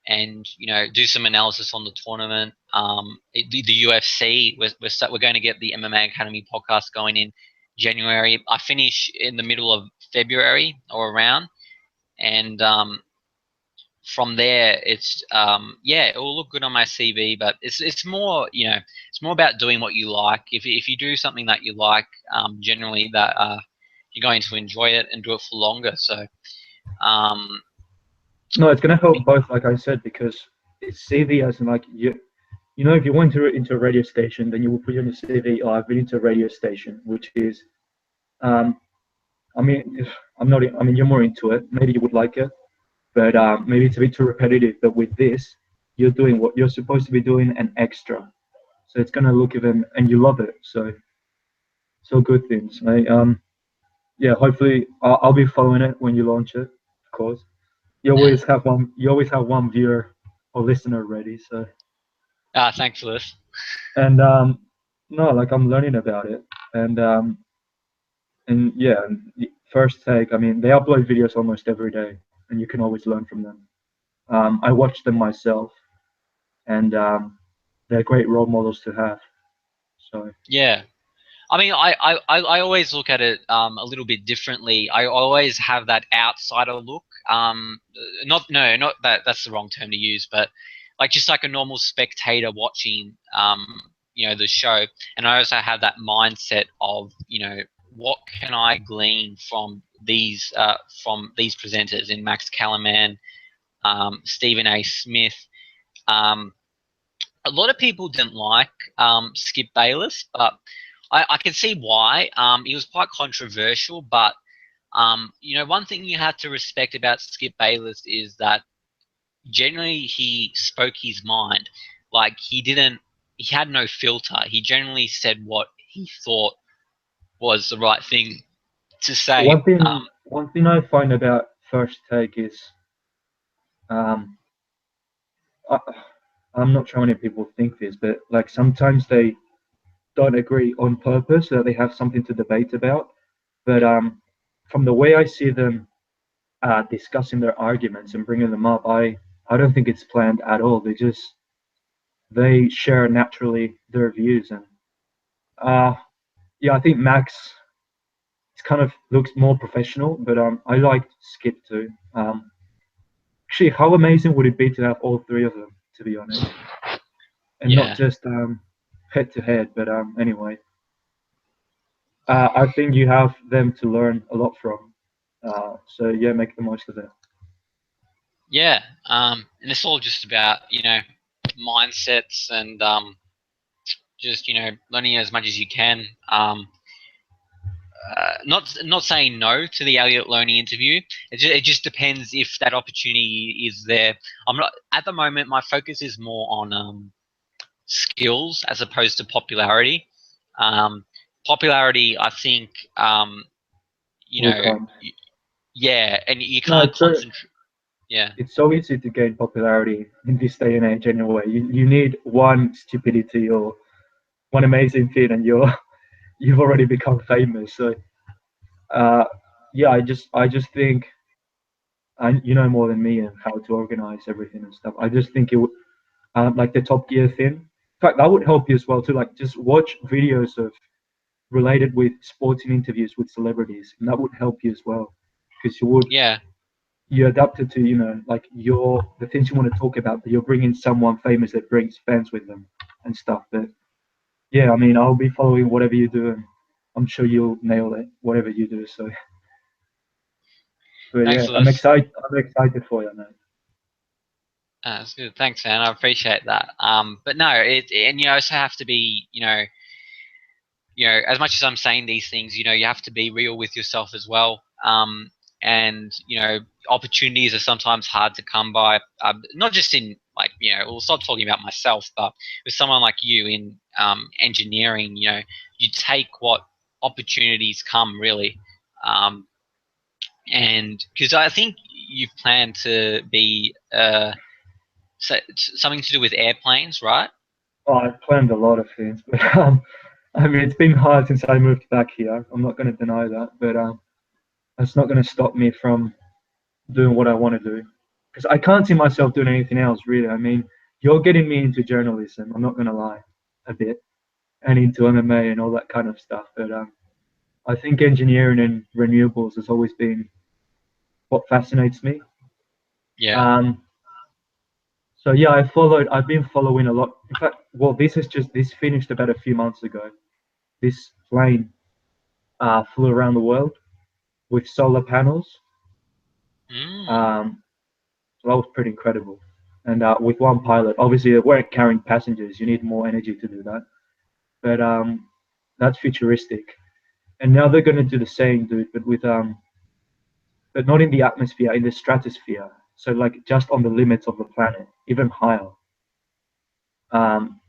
do some analysis on the tournament. The UFC, we're going to get the MMA Academy podcast going in January. I finish in the middle of February or around, and from there it's it will look good on my CV. But it's more it's more about doing what you like. If you do something that you like, generally that you're going to enjoy it and do it for longer. So um, No, it's going to help both, like I said, because it's CV as in like if you went into a radio station, then you will put on your CV, oh, I've been into a radio station, which is, um, I mean, I mean, you're more into it. Maybe you would like it, but maybe it's a bit too repetitive. But with this, you're doing what you're supposed to be doing and extra. So it's going to look even, and you love it. So good things. Yeah, hopefully I'll be following it when you launch it, of course. You always have one viewer or listener ready. So thanks for this. and no, like I'm learning about it, and yeah, first take. I mean, they upload videos almost every day, and you can always learn from them. I watch them myself, and they're great role models to have. So Yeah. I mean, I always look at it a little bit differently. I always have that outsider look. Not no, not that that's the wrong term to use, but like just like a normal spectator watching the show. And I also have that mindset of what can I glean from these presenters in Max Kellerman, Stephen A. Smith. Um, a lot of people didn't like Skip Bayless, but I can see why. He was quite controversial, but one thing you have to respect about Skip Bayless is that generally he spoke his mind. Like he had no filter. He generally said what he thought was the right thing to say. one thing I find about first take is um, I, I'm not sure how many people think this, but like sometimes they don't agree on purpose so that they have something to debate about. But from the way I see them discussing their arguments and bringing them up, I don't think it's planned at all. They share naturally their views, and uh, yeah, I think Max it's kind of looks more professional, but I liked Skip too. Actually, how amazing would it be to have all three of them, to be honest, and not Yeah, just head to head? But anyway, I think you have them to learn a lot from. So yeah, make the most of it. yeah. And it's all just about mindsets and just learning as much as you can. Not saying no to the Elliot Loney interview. It just depends if that opportunity is there. I'm not at the moment. My focus is more on skills as opposed to popularity. Um, Popularity, I think, you Will know, come. yeah, and you No, can't concentrate. Yeah, it's so easy to gain popularity in this day and age. Anyway, you need one stupidity or one amazing thing, and you've already become famous. So uh, yeah, I just think you know more than me and how to organize everything and stuff. I just think it would like the Top Gear thing. In fact, that would help you as well too. Like just watch videos of related with sporting interviews with celebrities, and that would help you as well because Yeah, you adapt it to like your the things you want to talk about, but you're bringing someone famous that brings fans with them and stuff. But yeah, I mean, I'll be following whatever you do, and I'm sure you'll nail it, whatever you do. So, but thanks, yeah, I'm Lewis. excited. I'm excited for you, man. That's good. Thanks, man. I appreciate that. But no, and you also have to be, as much as I'm saying these things, you have to be real with yourself as well. And opportunities are sometimes hard to come by. Not just in like, we'll stop talking about myself, but with someone like you in engineering, you take what opportunities come really. Um, and because I think you've planned to be something to do with airplanes, right? Oh, I've planned a lot of things, but I mean, it's been hard since I moved back here. I'm not going to deny that, but it's not going to stop me from doing what I want to do because I can't see myself doing anything else really. I mean, you're getting me into journalism. I'm not going to lie, a bit, and into MMA and all that kind of stuff. But I think engineering and renewables has always been what fascinates me. Yeah. Um, so yeah, I've been following a lot. In fact, well, this finished about a few months ago. This plane flew around the world with solar panels. Mm. Um, so that was pretty incredible. And with one pilot, obviously they weren't carrying passengers. You need more energy to do that. But that's futuristic. And now they're going to do the same, dude, but not in the atmosphere, in the stratosphere. So like just on the limits of the planet, even higher. Um,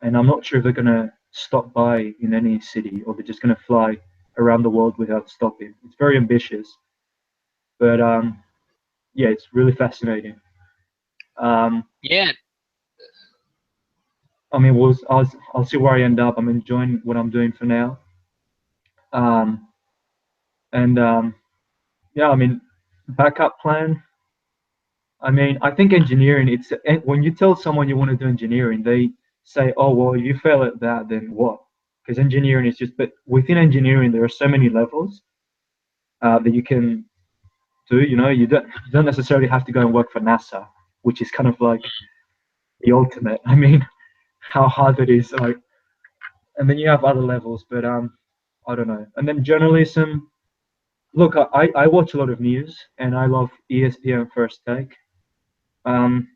and I'm not sure if they're going to stop by in any city or they're just going to fly around the world without stopping. It's very ambitious, but yeah, it's really fascinating. Um, Yeah. I mean, I'll see where I end up. I'm enjoying what I'm doing for now. Um, and yeah, I mean, backup plan. I mean, I think engineering. When you tell someone you want to do engineering, they say, "Oh, well, if you fail at that, then what?" Because engineering is just. But within engineering, there are so many levels that you can do. You don't necessarily have to go and work for NASA, which is kind of like the ultimate. I mean, how hard it is. Like, and then you have other levels, but I don't know. And then journalism. Look, I watch a lot of news, and I love ESPN First Take. Um,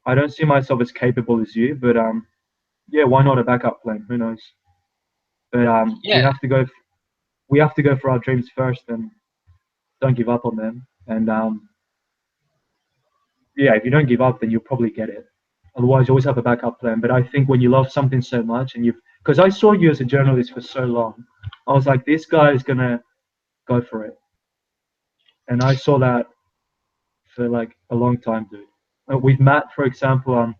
I don't see myself as capable as you, but yeah, why not a backup plan? Who knows? But Yeah. we have to go for our dreams first, and don't give up on them. And yeah, if you don't give up, then you'll probably get it. Otherwise, you always have a backup plan. But I think when you love something so much, and because I saw you as a journalist for so long, I was like, this guy is gonna go for it, and I saw that for like a long time, dude. With Matt, for example,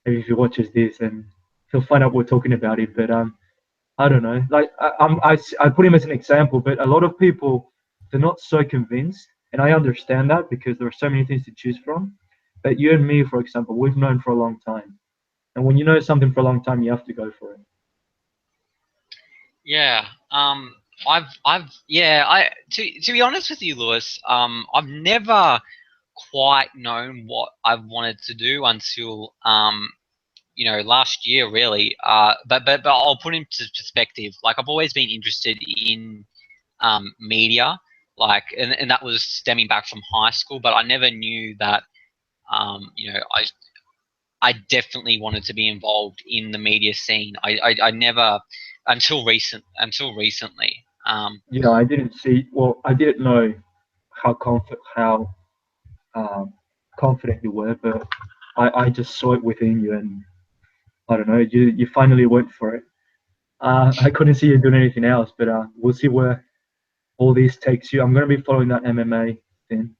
maybe if he watches this, and he'll find out we're talking about it. But I don't know. Like I put him as an example, but a lot of people they're not so convinced, and I understand that because there are so many things to choose from. But you and me, for example, we've known for a long time, and when you know something for a long time, you have to go for it. Yeah. Yeah. To be honest with you, Lewis, I've never quite known what I wanted to do until last year really. But I'll put into perspective. Like I've always been interested in media, like, and that was stemming back from high school. But I never knew that I definitely wanted to be involved in the media scene. I never until recently. I didn't see. Well, I didn't know how um, confident you were, but I just saw it within you, and I don't know. You finally went for it. I couldn't see you doing anything else, but we'll see where all these takes you. I'm going to be following that MMA thing,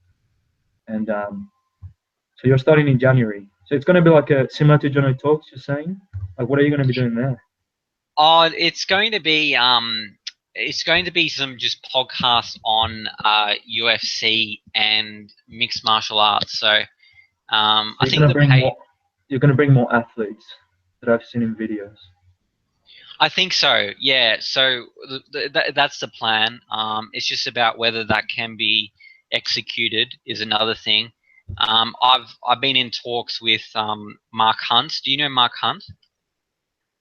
and so you're starting in January. So it's going to be like a similar to Jono Talks. You're saying, like, what are you going to be doing there? Oh, it's going to be some just podcasts on UFC and mixed martial arts. So So I think the pay. you're gonna bring more athletes that I've seen in videos. I think so. Yeah. So that's the plan. It's just about whether that can be executed is another thing. I've been in talks with Mark Hunt. Do you know Mark Hunt?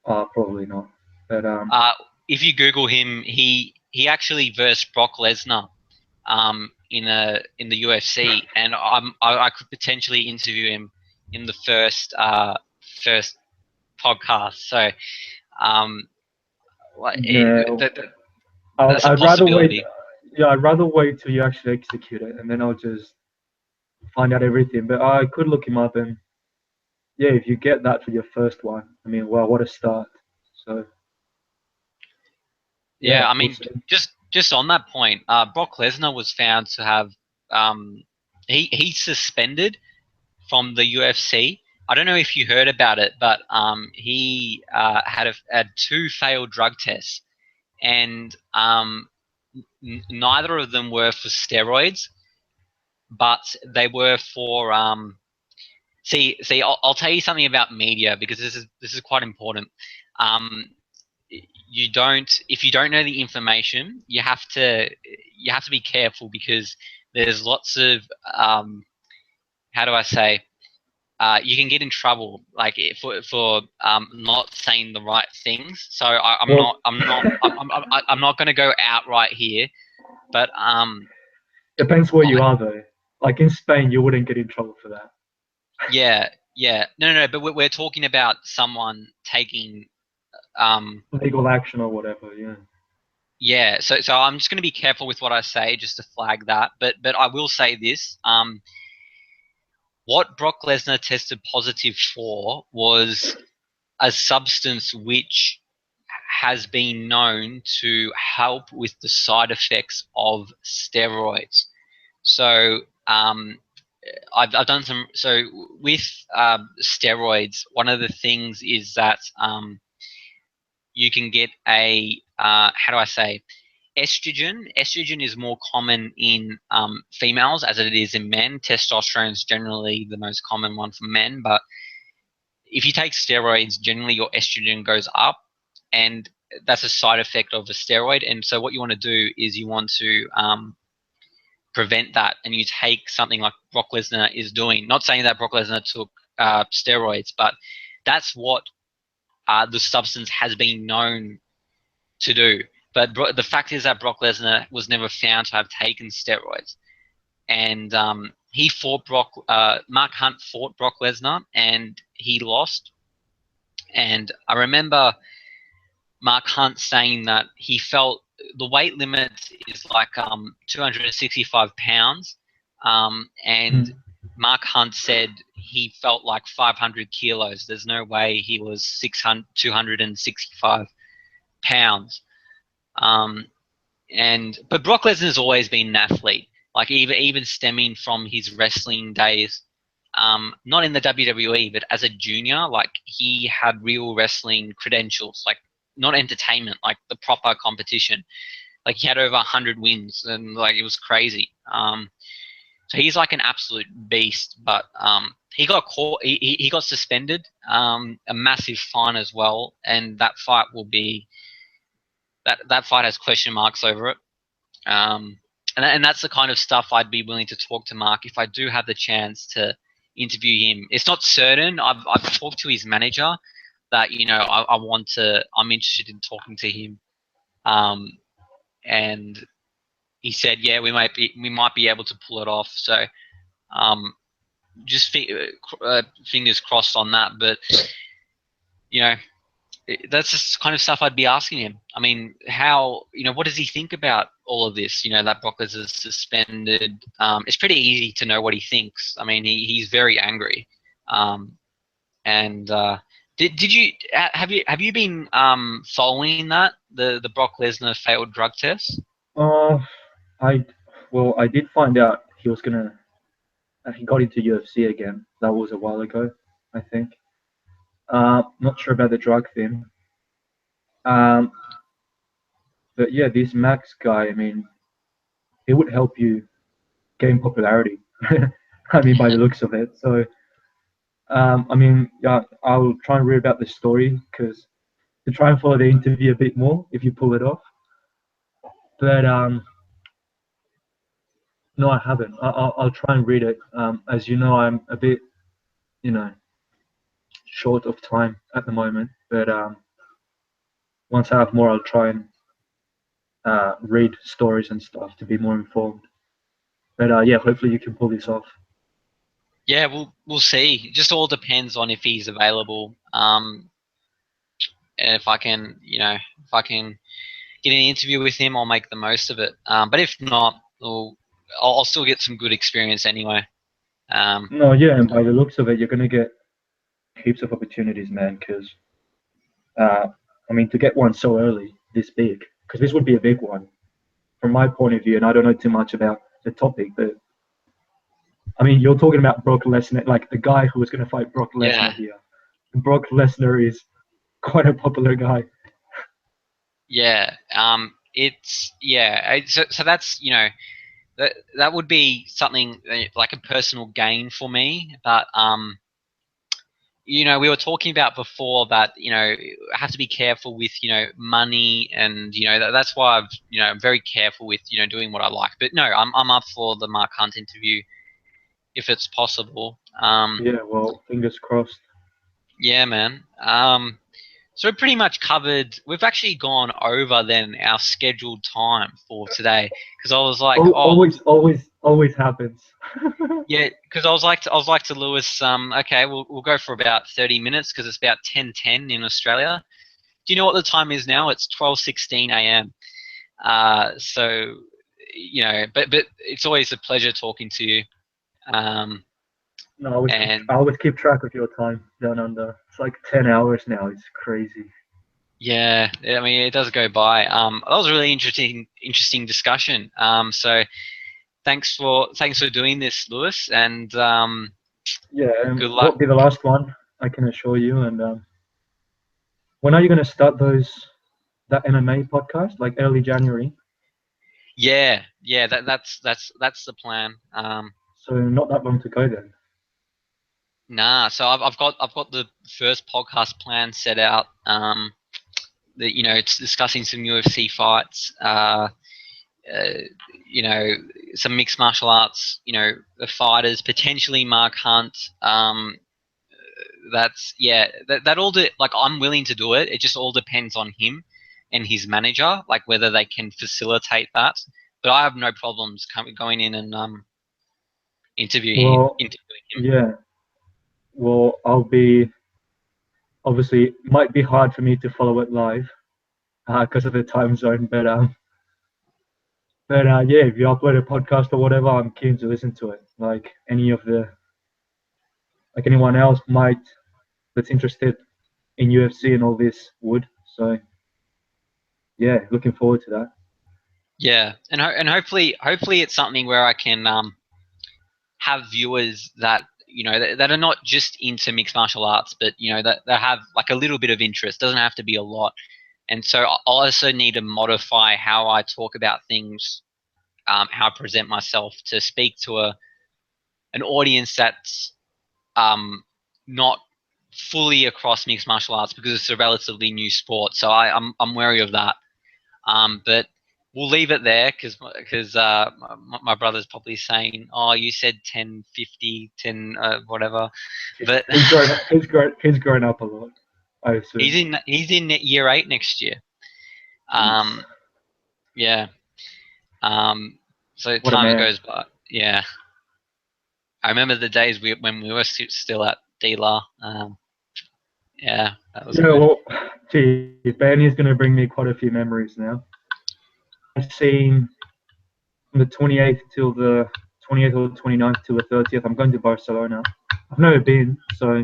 Probably not. But Uh, if you Google him, he actually versed Brock Lesnar in the UFC, and I could potentially interview him in the first podcast. So um, like yeah, that's a I'd rather wait. possibility. Yeah, I'd rather wait till you actually execute it, and then I'll just find out everything. But I could look him up, and yeah, if you get that for your first one, I mean, well, what a start. So Yeah, yeah, I we'll mean, see. just on that point, Brock Lesnar was found to have he's suspended from the UFC. I don't know if you heard about it, but he had two failed drug tests, and neither of them were for steroids, but they were for see. I'll tell you something about media because this is quite important. Um, you don't if you don't know the information, you have to be careful because there's lots of how do I say you can get in trouble like for not saying the right things. So I'm Well, not I'm not going to go outright here, but depends where I, you are though. Like in Spain, you wouldn't get in trouble for that. yeah, no, but we're talking about someone taking um Legal action or whatever. Yeah. yeah, so I'm just going to be careful with what I say, just to flag that. But I will say this: what Brock Lesnar tested positive for was a substance which has been known to help with the side effects of steroids. So I've done some. So with steroids, one of the things is that you can get a how do I say estrogen. Estrogen is more common in females as it is in men. Testosterone is generally the most common one for men, but if you take steroids, generally your estrogen goes up, and that's a side effect of a steroid. And so what you want to do is you want to prevent that, and you take something like Brock Lesnar is doing. Not saying that Brock Lesnar took steroids, but that's what the substance has been known to do. But the fact is that Brock Lesnar was never found to have taken steroids, and he fought Brock. Mark Hunt fought Brock Lesnar, and he lost. And I remember Mark Hunt saying that he felt the weight limit is like 265 pounds, and Mm. Mark Hunt said he felt like 500 kilos. There's no way he was 265 pounds. Um, but Brock Lesnar's always been an athlete. Like even stemming from his wrestling days, not in the WWE, but as a junior, like he had real wrestling credentials, like not entertainment, like the proper competition. Like he had over 100 wins, and like it was crazy. So he's like an absolute beast. But he got caught. He got suspended. A massive fine as well, and that fight has question marks over it. Um, and that's the kind of stuff I'd be willing to talk to Mark if I do have the chance to interview him. It's not certain. I've talked to his manager that I'm interested in talking to him, and he said, yeah, we might be able to pull it off. So um, just fingers crossed on that. But you know, that's just kind of stuff I'd be asking him. I mean, what does he think about all of this? That Brock is suspended. It's pretty easy to know what he thinks. I mean, he's very angry. And did you have you been following that the Brock Lesnar failed drug test? Uh, I I did find out he was gonna. He got into UFC again. That was a while ago, I think. Not sure about the drug thing. Um, but yeah, this Max guy, I mean, he would help you gain popularity. I mean, by the looks of it. So, I mean, yeah, I'll try and read about the story because to try and follow the interview a bit more if you pull it off. But no, I haven't. I'll try and read it. As you know, I'm a bit, you know, short of time at the moment. But once I have more, I'll try and read stories and stuff to be more informed. But yeah, hopefully you can pull this off. Yeah, we'll see. It just all depends on if he's available. And if I can, if I can get an interview with him, I'll make the most of it. But if not, I'll still get some good experience anyway. No, yeah, and by the looks of it, you're gonna get heaps of opportunities, man. Because uh, I mean, to get one so early, this big, because this would be a big one from my point of view, and I don't know too much about the topic, but I mean, you're talking about Brock Lesnar, like the guy who was going to fight Brock Yeah, Lesnar here. And Brock Lesnar is quite a popular guy. yeah. So that's that would be something like a personal gain for me. But we were talking about before that, I have to be careful with, money, and, that's why I'm very careful with, doing what I like. But no, I'm up for the Mark Hunt interview if it's possible. Yeah, well, fingers crossed. Yeah, man. So we're pretty much covered. We've actually gone over then our scheduled time for today because I was like, Always happens. yeah, because I was like to Lewis, okay, we'll go for about 30 minutes because it's about 10:10 in Australia. Do you know what the time is now? It's 12:16 a.m. So but it's always a pleasure talking to you. Um, No, and I always keep track of your time down under. It's like 10 hours now. It's crazy. yeah, I mean it does go by. That was a really interesting discussion. So thanks for doing this, Lewis, and Yeah, and good luck. won't be the last one, I can assure you. And when are you going to start that MMA podcast? Like early January? Yeah, that's the plan. So not that long to go then. Nah, so I've got the first podcast plan set out. That it's discussing some UFC fights. Uh, some mixed martial arts. The fighters, potentially Mark Hunt. That's yeah. That all like I'm willing to do it. It just all depends on him and his manager, like whether they can facilitate that. But I have no problems going in and Well, interviewing him. yeah. Well, I'll be obviously it might be hard for me to follow it live because of the time zone, but yeah, if you upload a podcast or whatever, I'm keen to listen to it. Like anyone else might that's interested in UFC and all this would. So yeah, looking forward to that. Yeah, and hopefully it's something where I can have viewers that that are not just into mixed martial arts, but that have like a little bit of interest. Doesn't have to be a lot. And so I also need to modify how I talk about things, how I present myself to speak to an audience that's not fully across mixed martial arts because it's a relatively new sport. So I'm wary of that. But we'll leave it there because my brother's probably saying, "Oh, you said 10:50, 10 whatever," but He's grown up a lot, I he's assume. in year 8 next year. Jeez, Um, yeah. So what a time man. goes by. Yeah, I remember the days when we were still at DLA. Yeah, that was Yeah, good. well, gee, Banny's going to bring me quite a few memories now. I've seen from the 28th till the 28th or 29th till the 30th. I'm going to Barcelona. I've never been, so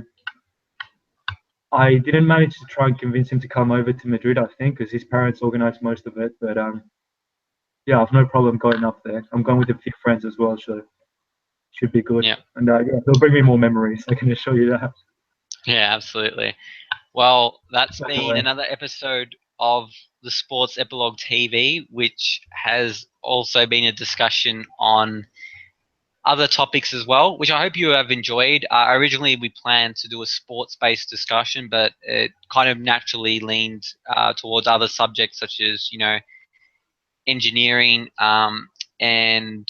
I didn't manage to try and convince him to come over to Madrid. I think because his parents organised most of it. But yeah, I've no problem going up there. I'm going with a few friends as well, so should be good. Yeah, And yeah, it'll bring me more memories. I can assure you that. yeah, absolutely. Well, that's been Definitely. another episode of the Sports Epilogue TV, which has also been a discussion on other topics as well, which I hope you have enjoyed. Originally, we planned to do a sports-based discussion, but it kind of naturally leaned towards other subjects such as, engineering and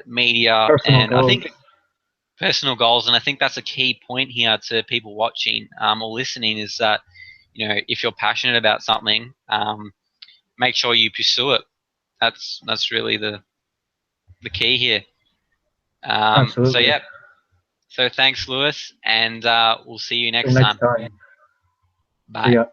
media, Personal and I goals. think personal goals. And I think that's a key point here to people watching or listening is that, if you're passionate about something, make sure you pursue it. That's really the key here. So Absolutely. yeah. So thanks, Lewis, and we'll see you Till next next time. time. See Bye. ya.